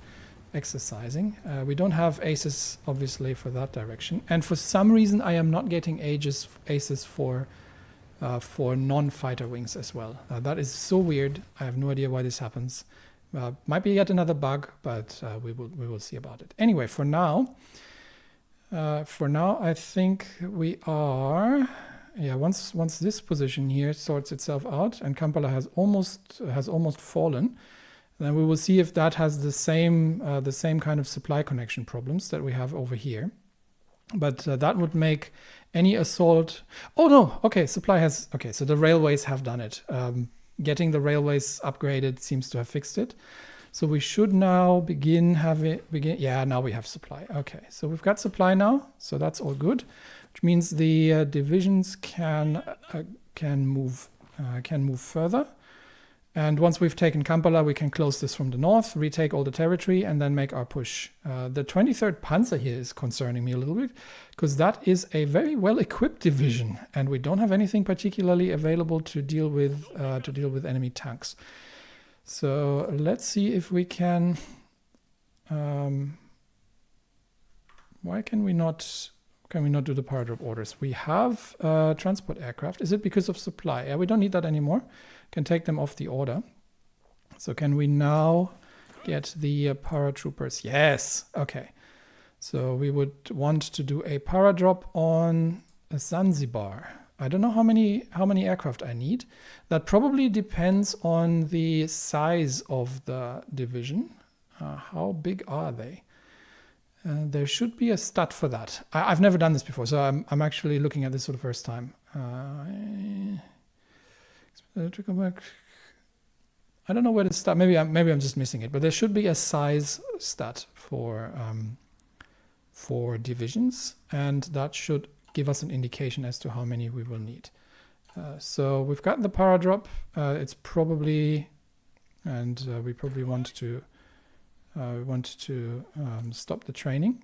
exercising. We don't have aces, obviously, for that direction. And for some reason, I am not getting aces for non-fighter wings as well. That is so weird. I have no idea why this happens. Might be yet another bug, but we will see about it. Anyway, for now, I think we are... Yeah, once this position here sorts itself out and Kampala has almost fallen, then we will see if that has the same kind of supply connection problems that we have over here. But that would make any assault... Oh no, okay, supply has... Okay, so the railways have done it. Getting the railways upgraded seems to have fixed it. So we should now begin... Yeah, now we have supply. Okay, so we've got supply now, so that's all good. Which means the divisions can move further. And once we've taken Kampala, we can close this from the north, retake all the territory, and then make our push. The 23rd Panzer here is concerning me a little bit, because that is a very well-equipped division, and we don't have anything particularly available to deal with enemy tanks. So let's see if we can. Why can we not? Can we not do the power drop orders? We have transport aircraft. Is it because of supply? Yeah, we don't need that anymore. Can take them off the order. So can we now get the paratroopers? Yes. Okay. So we would want to do a para drop on Zanzibar. I don't know how many aircraft I need. That probably depends on the size of the division. How big are they? There should be a stat for that. I've never done this before, so I'm actually looking at this for the first time. I don't know where to start. Maybe I'm just missing it, but there should be a size stat for divisions, and that should give us an indication as to how many we will need. So we've got the para drop. It's probably, and we probably want to. Stop the training.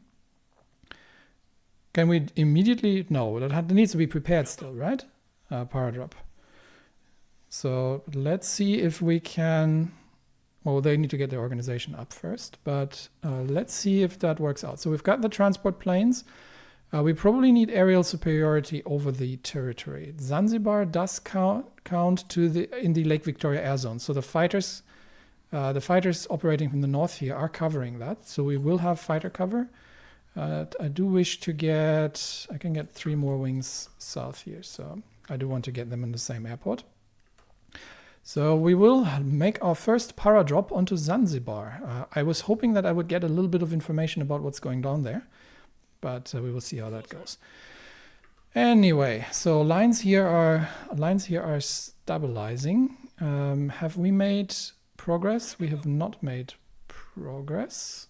Can we immediately? No, that needs to be prepared still, right? Para drop. So let's see if we can. Well, they need to get their organization up first, but let's see if that works out. So we've got the transport planes. We probably need aerial superiority over the territory. Zanzibar does count in the Lake Victoria air zone. So the fighters operating from the north here are covering that. So we will have fighter cover. I do wish to get... I can get 3 more wings south here. So I do want to get them in the same airport. So we will make our first para drop onto Zanzibar. I was hoping that I would get a little bit of information about what's going on there. But we will see how that goes. Anyway, so lines here are stabilizing. Have we made progress? We have not made progress.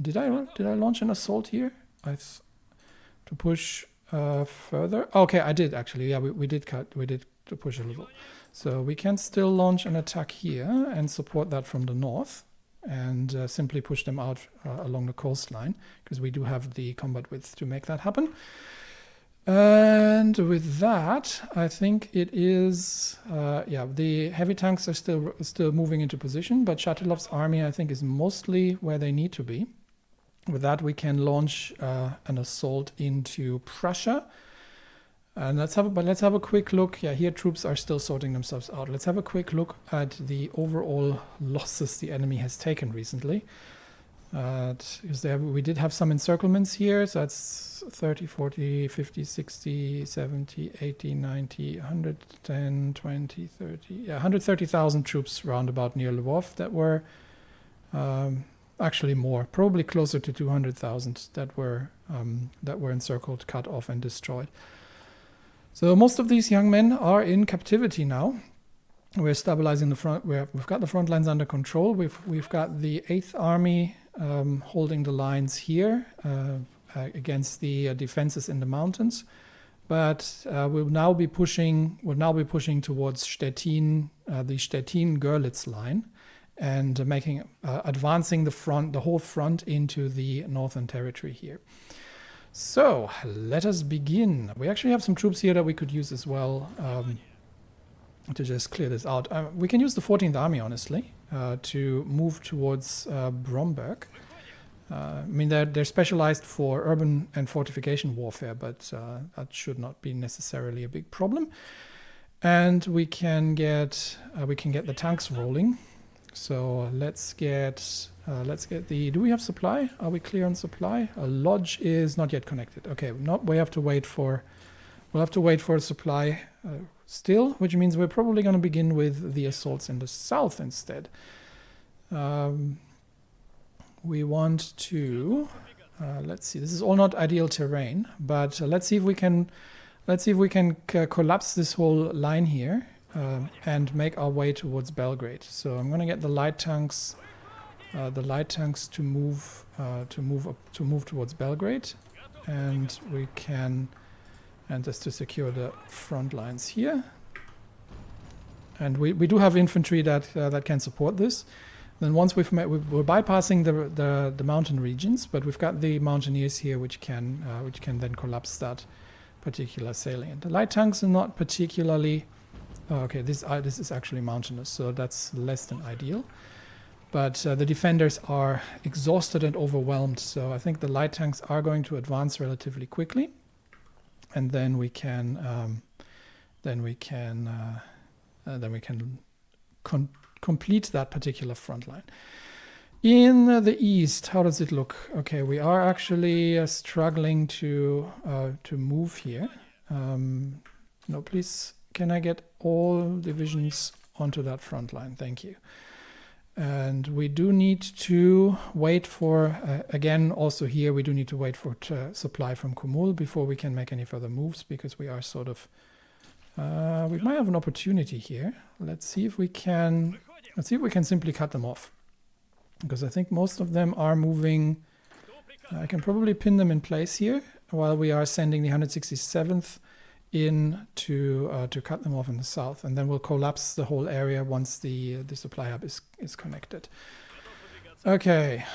Did I launch an assault here? To push further. Okay, I did actually. Yeah, we did to push a little. So we can still launch an attack here and support that from the north, and simply push them out along the coastline, because we do have the combat width to make that happen. And with that, I think it is, the heavy tanks are still moving into position, but Shatilov's army, I think, is mostly where they need to be. With that, we can launch an assault into Prussia. And let's have a quick look. Yeah, here troops are still sorting themselves out. Let's have a quick look at the overall losses the enemy has taken recently. Because we did have some encirclements here, so that's 30, 40, 50, 60, 70, 80, 90, 110, 20, 30, yeah, 130,000 troops roundabout near Lvov that were actually more, probably closer to 200,000 that were encircled, cut off, and destroyed. So most of these young men are in captivity now. We're stabilizing the front. We've got the front lines under control. We've got the 8th Army holding the lines here. against the defenses in the mountains. But we'll now be pushing towards Stettin, the Stettin-Görlitz line, and advancing the whole front into the northern territory here. So let us begin. We actually have some troops here that we could use as well to just clear this out. We can use the 14th Army, honestly, to move towards Bromberg. I mean, they're specialized for urban and fortification warfare, but that should not be necessarily a big problem. And we can get the tanks rolling. So let's get the. Do we have supply? Are we clear on supply? A lodge is not yet connected. Okay, we have to wait for. We'll have to wait for a supply still, which means we're probably going to begin with the assaults in the south instead. We want to, let's see, this is all not ideal terrain, but let's see if we can collapse this whole line here and make our way towards Belgrade. So I'm going to get the light tanks to move towards Belgrade, and just to secure the front lines here. And we do have infantry that can support this. Then once we're bypassing the mountain regions, but we've got the mountaineers here which can then collapse that particular salient. The light tanks are not particularly. Oh, okay, this is actually mountainous, so that's less than ideal. But the defenders are exhausted and overwhelmed, so I think the light tanks are going to advance relatively quickly, and then we can complete that particular front line. In the east, how does it look? Okay, we are actually struggling to move here. No, please, can I get all divisions onto that front line? Thank you. And we do need to wait for, again, also here, we do need to wait for supply from Kumul before we can make any further moves, because we are sort of, we might have an opportunity here. Let's see if we can simply cut them off, because I think most of them are moving. I can probably pin them in place here while we are sending the 167th in to cut them off in the south, and then we'll collapse the whole area once the supply hub is connected. Okay,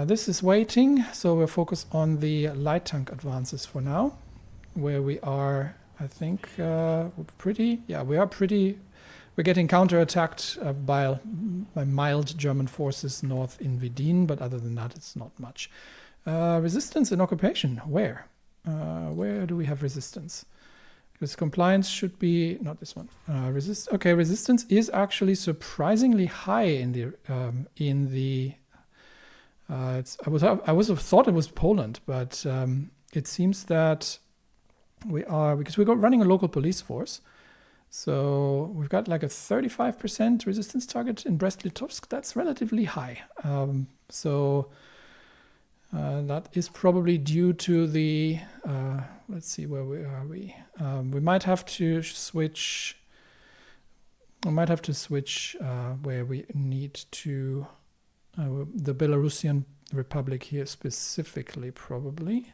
this is waiting, so we're focused on the light tank advances for now, where we are, I think, we're getting counterattacked by mild German forces north in Vidin, but other than that, it's not much. Resistance in occupation, where? Where do we have resistance? Because compliance should be, not this one. Resistance is actually surprisingly high in the. I would have thought it was Poland, but it seems that we are, because we're running a local police force. So we've got like a 35% resistance target in Brest-Litovsk. That's relatively high. That is probably due to the, let's see, where are we? We might have to switch. Where we need to, the Belarusian Republic here specifically, probably.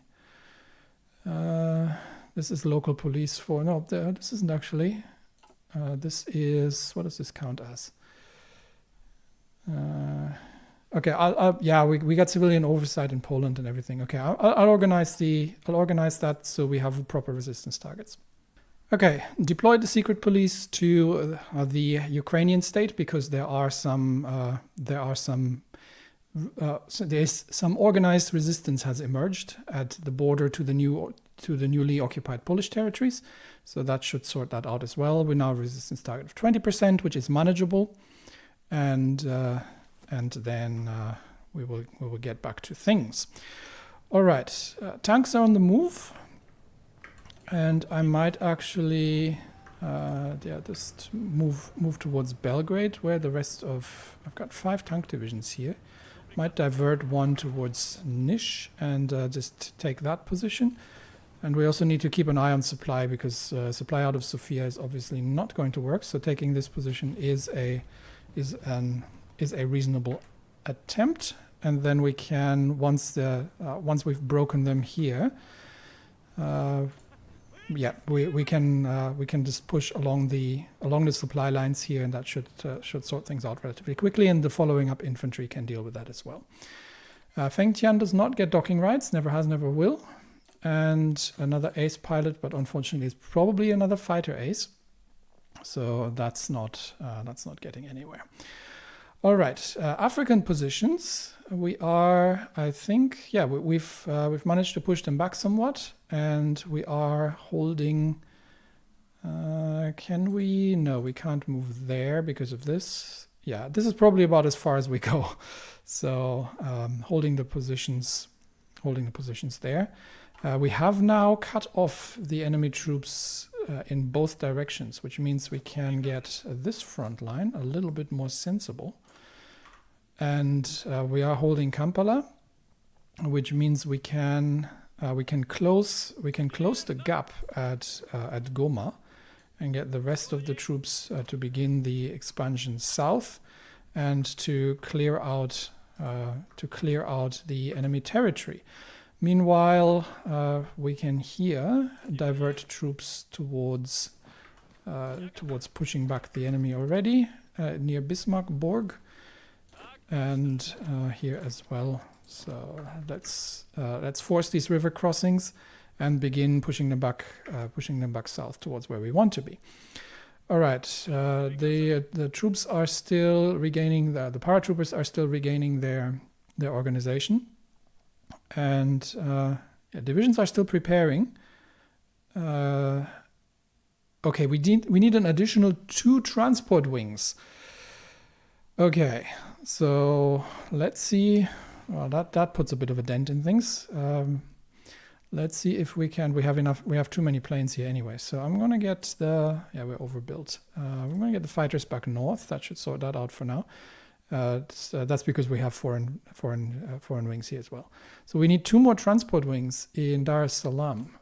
This is local police for, no, this isn't actually. This is, what does this count as? Okay, we got civilian oversight in Poland and everything. Okay, I'll organize that so we have proper resistance targets. Okay, deploy the secret police to the Ukrainian state, because there's some organized resistance has emerged at the border to the newly occupied Polish territories. So that should sort that out as well. We now have a resistance target of 20%, which is manageable, and then we will get back to things. All right, tanks are on the move, and I might actually just move towards Belgrade, where the rest of, I've got 5 tank divisions here. Might divert one towards Niš and just take that position. And we also need to keep an eye on supply, because supply out of Sofia is obviously not going to work. So taking this position is a reasonable attempt. and then we can, once we've broken them here, we can just push along the supply lines here, and that should sort things out relatively quickly. And the following up infantry can deal with that as well. Feng Tian does not get docking rights, never has, never will, and another ace pilot, but unfortunately, it's probably another fighter ace. So that's not getting anywhere. All right, African positions. We are, I think, we've managed to push them back somewhat, and we are holding. Can we? No, we can't move there because of this. Yeah, this is probably about as far as we go. So holding the positions there. We have now cut off the enemy troops in both directions, which means we can get this front line a little bit more sensible. And we are holding Kampala, which means we can close the gap at Goma and get the rest of the troops to begin the expansion south and to clear out the enemy territory. Meanwhile, we can here divert troops towards pushing back the enemy already near Bismarckburg, and here as well. So let's force these river crossings and begin pushing them back south towards where we want to be. All right, the troops are still regaining the paratroopers are still regaining their organization, and divisions are still preparing. Okay, we need an additional 2 transport wings. Okay, so let's see. Well, that puts a bit of a dent in things. Let's see if we can. We have enough. We have too many planes here anyway. So I'm gonna get we're overbuilt. We're gonna get the fighters back north. That should sort that out for now. That's because we have foreign wings here as well. So we need 2 more transport wings in Dar es Salaam.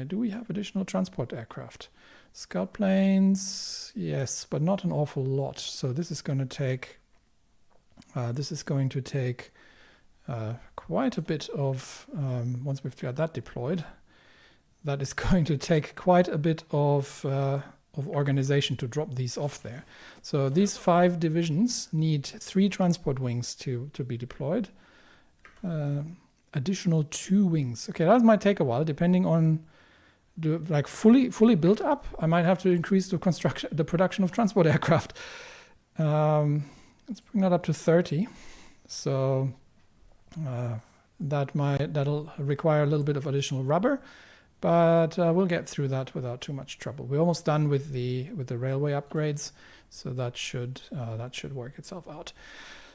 Do we have additional transport aircraft? Scout planes, yes, but not an awful lot. So this is going to take. Quite a bit of, once we've got that deployed, that is going to take quite a bit of organization to drop these off there. So these 5 divisions need 3 transport wings to be deployed. Additional 2 wings. Okay, that might take a while, depending on fully built up. I might have to increase the production of transport aircraft. Let's bring that up to 30. So that'll require a little bit of additional rubber, but we'll get through that without too much trouble. We're almost done with the railway upgrades, so that should work itself out.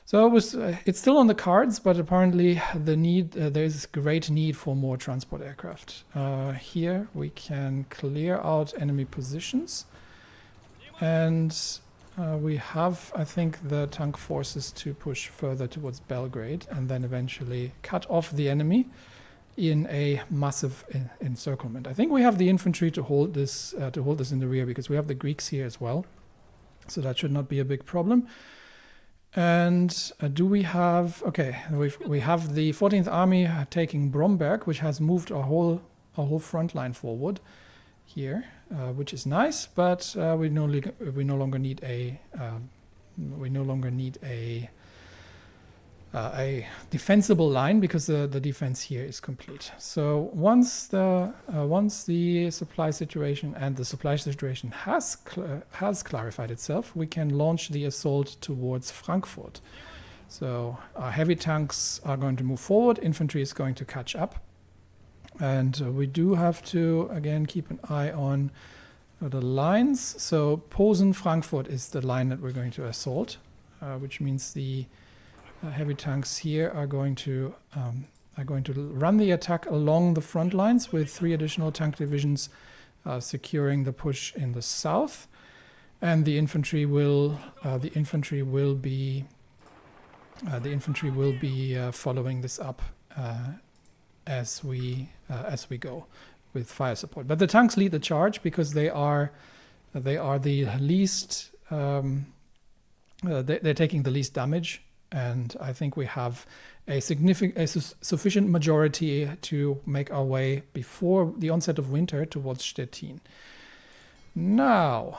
So it's still on the cards, but apparently there's great need for more transport aircraft. Here we can clear out enemy positions, and we have, I think, the tank forces to push further towards Belgrade and then eventually cut off the enemy in a massive encirclement. I think we have the infantry to hold this in the rear, because we have the Greeks here as well, so that should not be a big problem. And do we have? Okay, we have the 14th Army taking Bromberg, which has moved our whole front line forward here, which is nice, but we no longer need a defensible line, because the defense here is complete. So once the supply situation has clarified itself, we can launch the assault towards Frankfurt. So our heavy tanks are going to move forward, infantry is going to catch up, and we do have to again keep an eye on the lines. So Posen Frankfurt is the line that we're going to assault, which means the heavy tanks here are going to run the attack along the front lines, with 3 additional tank divisions securing the push in the south, and the infantry will be following this up as we go with fire support. But the tanks lead the charge, because they are the least they're taking the least damage And I think we have a sufficient majority to make our way before the onset of winter towards Stettin. Now,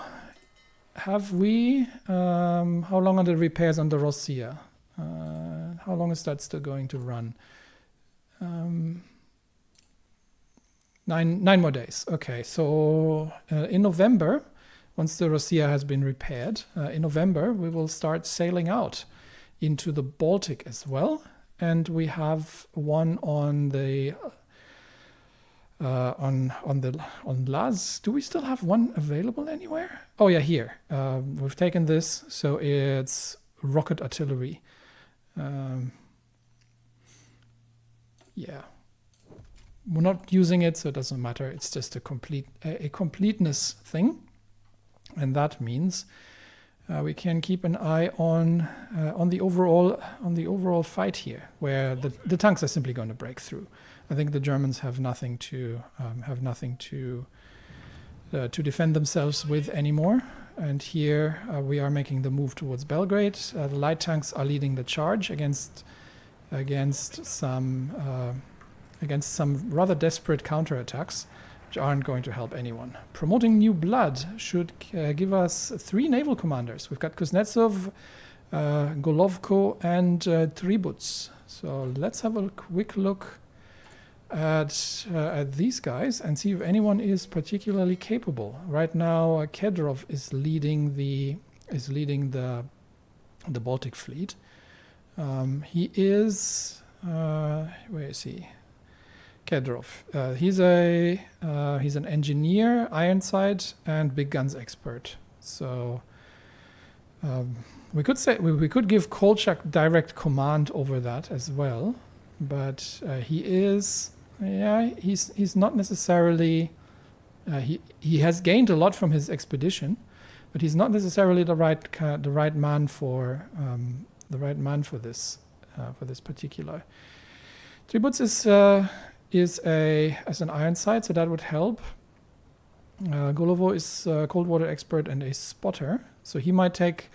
have we, how long are the repairs on the Rossiya? How long is that still going to run? 9 more days. Okay, so in November, once the Rossiya has been repaired, in November we will start sailing out into the Baltic as well, and we have one on the on Laz. Do we still have one available anywhere? Oh yeah, here. We've taken this, so it's rocket artillery. Yeah, we're not using it, so it doesn't matter. It's just a completeness thing, and that means we can keep an eye on the overall fight here, where the tanks are simply going to break through. I think the Germans have nothing to defend themselves with anymore. And here we are making the move towards Belgrade. The light tanks are leading the charge against some rather desperate counterattacks, which aren't going to help anyone. Promoting new blood should give us 3 naval commanders. We've got Kuznetsov, Golovko, and Tributs. So let's have a quick look at these guys and see if anyone is particularly capable. Right now, Kedrov is leading the Baltic fleet. He is where is he? Kedrov. He's an engineer, Ironside, and big guns expert. So we could say we could give Kolchak direct command over that as well, but he's not necessarily he has gained a lot from his expedition, but he's not necessarily the right man for this particular. Tributs is an Ironside, so that would help. Golovo is a cold water expert and a spotter, so he might take.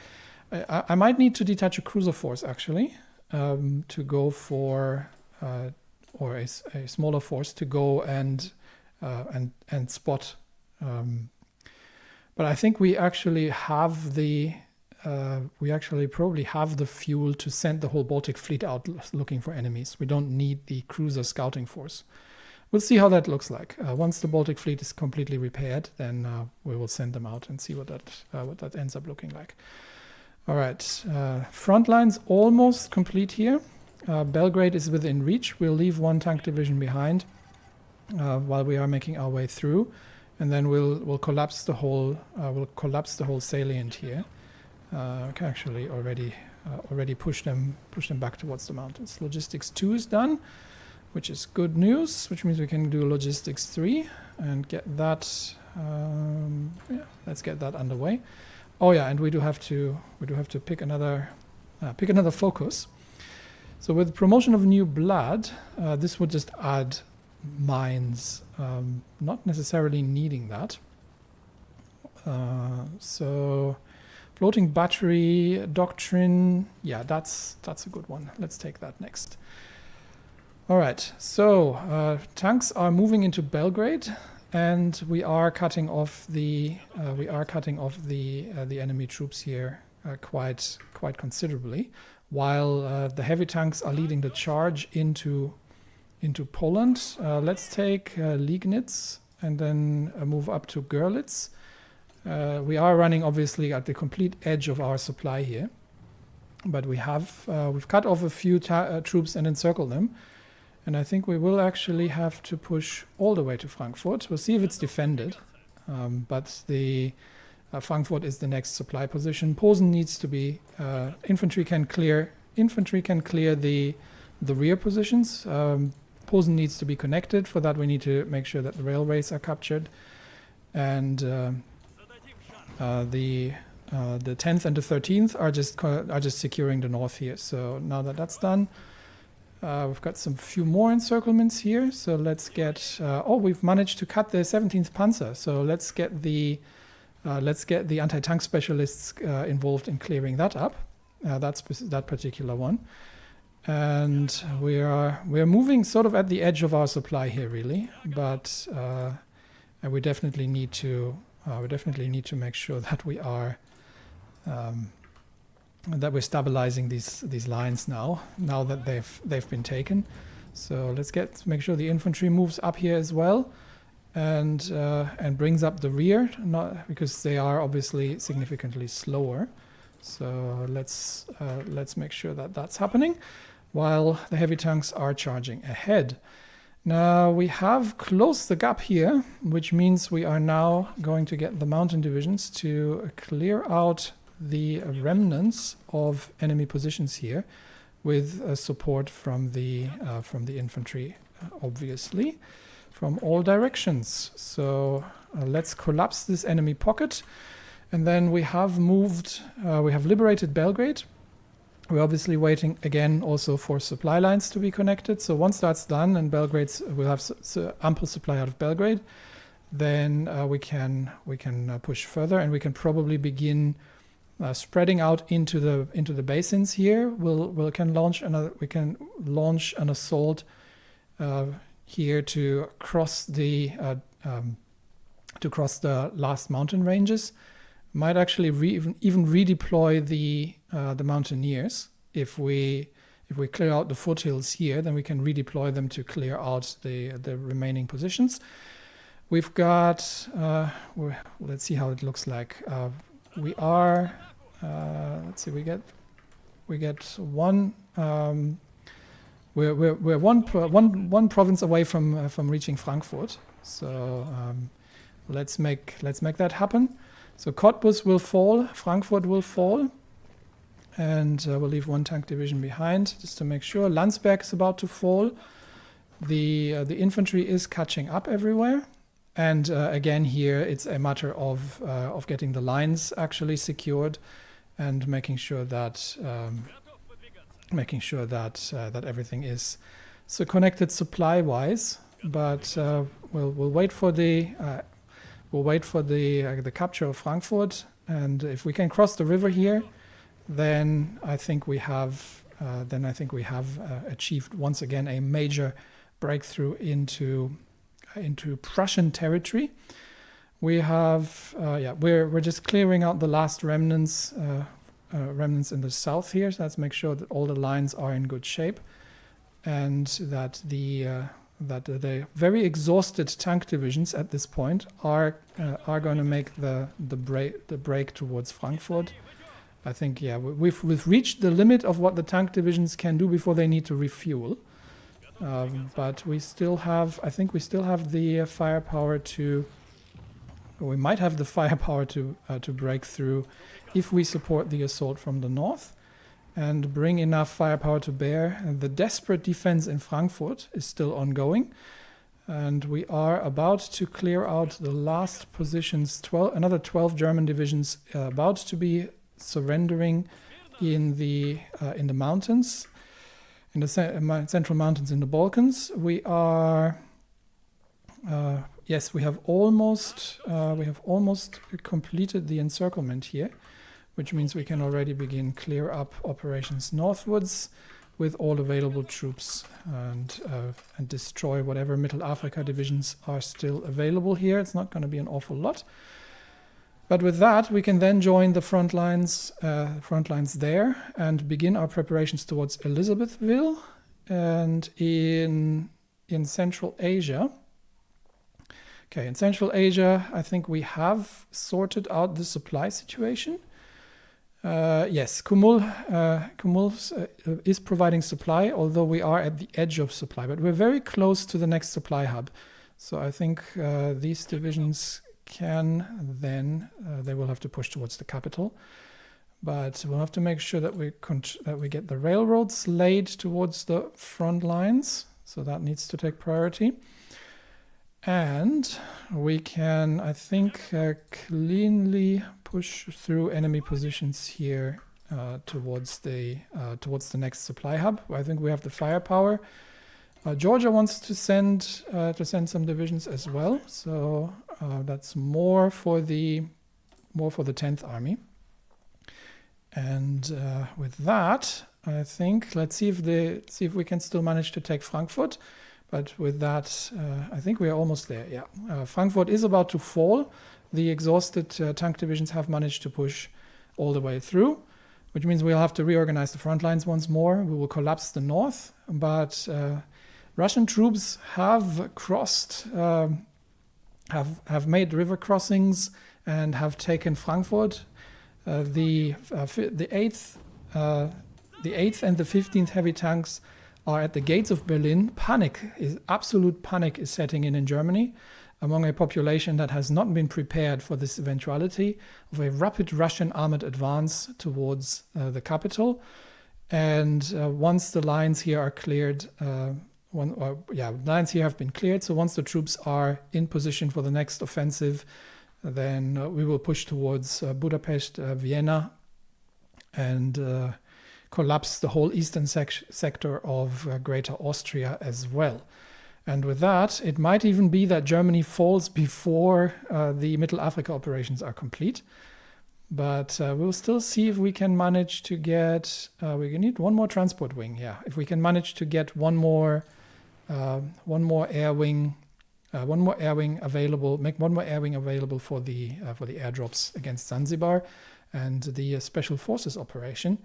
I might need to detach a cruiser force actually to go for or a smaller force to go and spot. But I think we actually have probably have the fuel to send the whole Baltic fleet out looking for enemies. We don't need the cruiser scouting force. We'll see how that looks like. Once the Baltic fleet is completely repaired, then we will send them out and see what that ends up looking like. All right, front lines almost complete here. Belgrade is within reach. We'll leave 1 tank division behind while we are making our way through, and then we'll collapse the whole salient here. We can actually already push them back towards the mountains. Logistics 2 is done, which is good news, which means we can do logistics 3 and get that. Let's get that underway. Oh yeah, and we do have to pick another focus. So with promotion of new blood, this would just add mines, not necessarily needing that. So floating battery doctrine, yeah, that's a good one. Let's take that next. All right, so tanks are moving into Belgrade, and we are cutting off the enemy troops here quite considerably, while the heavy tanks are leading the charge into Poland. Let's take Liegnitz and then move up to Görlitz. We are running obviously at the complete edge of our supply here, but we've cut off a few troops and encircled them, and I think we will actually have to push all the way to Frankfurt. We'll see if it's defended, but the Frankfurt is the next supply position. Posen needs to be infantry can clear the rear positions. Posen needs to be connected. For that, we need to make sure that the railways are captured, and the 10th and the 13th are just securing the north here. So now that that's done, we've got some few more encirclements here. So let's get. We've managed to cut the 17th Panzer. So let's get the anti-tank specialists involved in clearing that up. that particular one. And we are moving sort of at the edge of our supply here, really. But and we definitely need to make sure that we are that we're stabilizing these lines now that they've been taken. So let's make sure the infantry moves up here as well, and brings up the rear, not because they are obviously significantly slower. So let's make sure that that's happening while the heavy tanks are charging ahead. Now we have closed the gap here, which means we are now going to get the mountain divisions to clear out the remnants of enemy positions here, with support from the infantry, obviously, from all directions. So let's collapse this enemy pocket, and then we have liberated Belgrade. We're obviously waiting again also for supply lines to be connected. So once that's done and we'll have ample supply out of Belgrade, then we can push further, and we can probably begin spreading out into the basins here. We can launch an assault here to cross the last mountain ranges. Might actually even redeploy the mountaineers. If we clear out the foothills here, then we can redeploy them to clear out the remaining positions. We've got let's see how it looks like. We are let's see. We get one. We're one province away from reaching Frankfurt. So let's make that happen. So Cottbus will fall, Frankfurt will fall, and we'll leave one tank division behind just to make sure. Landsberg is about to fall. The infantry is catching up everywhere, and again here it's a matter of getting the lines actually secured and making sure that that everything is so connected supply-wise. But we'll wait for the capture of Frankfurt, and if we can cross the river here, then I think we have achieved once again a major breakthrough into Prussian territory. We have we're just clearing out the last remnants in the south here. So let's make sure that all the lines are in good shape, and that the very exhausted tank divisions at this point are going to make the break towards Frankfurt. I think we've reached the limit of what the tank divisions can do before they need to refuel. But we still have the firepower to. We might have the firepower to break through if we support the assault from the north and bring enough firepower to bear. And the desperate defense in Frankfurt is still ongoing, and we are about to clear out the last positions. Another 12 German divisions about to be surrendering in the mountains, in the central mountains in the Balkans. We are. Yes, we have almost completed the encirclement here, which means we can already begin clear up operations northwards with all available troops, and destroy whatever Mittelafrika divisions are still available here. It's not going to be an awful lot, but with that we can then join the front lines there and begin our preparations towards Elizabethville. And in Central Asia. Okay, in Central Asia, I think we have sorted out the supply situation. Yes, Kumul is providing supply, although we are at the edge of supply, but we're very close to the next supply hub. So I think these divisions can then, they will have to push towards the capital. But we'll have to make sure that we get the railroads laid towards the front lines. So that needs to take priority. And we can, I think, cleanly push through enemy positions here towards the next supply hub. I think we have the firepower. Georgia wants to send some divisions as well, so that's more for the 10th Army. And with that, I think let's see if we can still manage to take Frankfurt. But with that, I think we are almost there. Yeah, Frankfurt is about to fall. The exhausted tank divisions have managed to push all the way through, which means we'll have to reorganize the front lines once more. We will collapse the north, but Russian troops have crossed, have made river crossings and have taken Frankfurt. The 8th and the 15th heavy tanks are at the gates of Berlin. Absolute panic is setting in Germany among a population that has not been prepared for this eventuality of a rapid Russian armored advance towards the capital. And once the lines here are cleared, lines here have been cleared. So once the troops are in position for the next offensive, then we will push towards Budapest, Vienna, and collapse the whole eastern sector of Greater Austria as well. And with that, it might even be that Germany falls before the Mittelafrika operations are complete. But we'll still see if we can manage to get, we need one more transport wing. Yeah, if we can manage to get one more air wing available, make one more air wing available for the airdrops against Zanzibar and the special forces operation,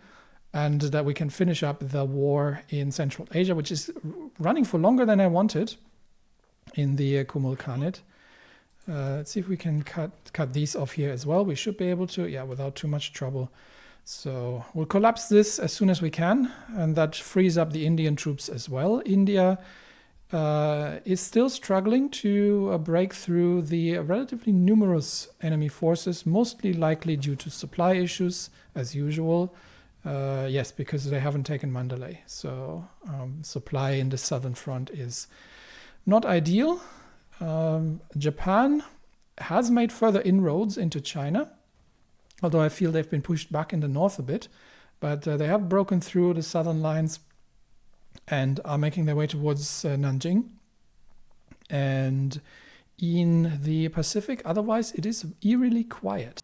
and that we can finish up the war in Central Asia, which is running for longer than I wanted in the Kumul Khanate. Let's see if we can cut these off here as well. We should be able to, yeah, without too much trouble. So we'll collapse this as soon as we can, and that frees up the Indian troops as well. India is still struggling to break through the relatively numerous enemy forces, mostly likely due to supply issues, as usual. Yes, because they haven't taken Mandalay. So supply in the southern front is not ideal. Japan has made further inroads into China, although I feel they've been pushed back in the north a bit. But they have broken through the southern lines and are making their way towards Nanjing. And in the Pacific, otherwise, it is eerily quiet.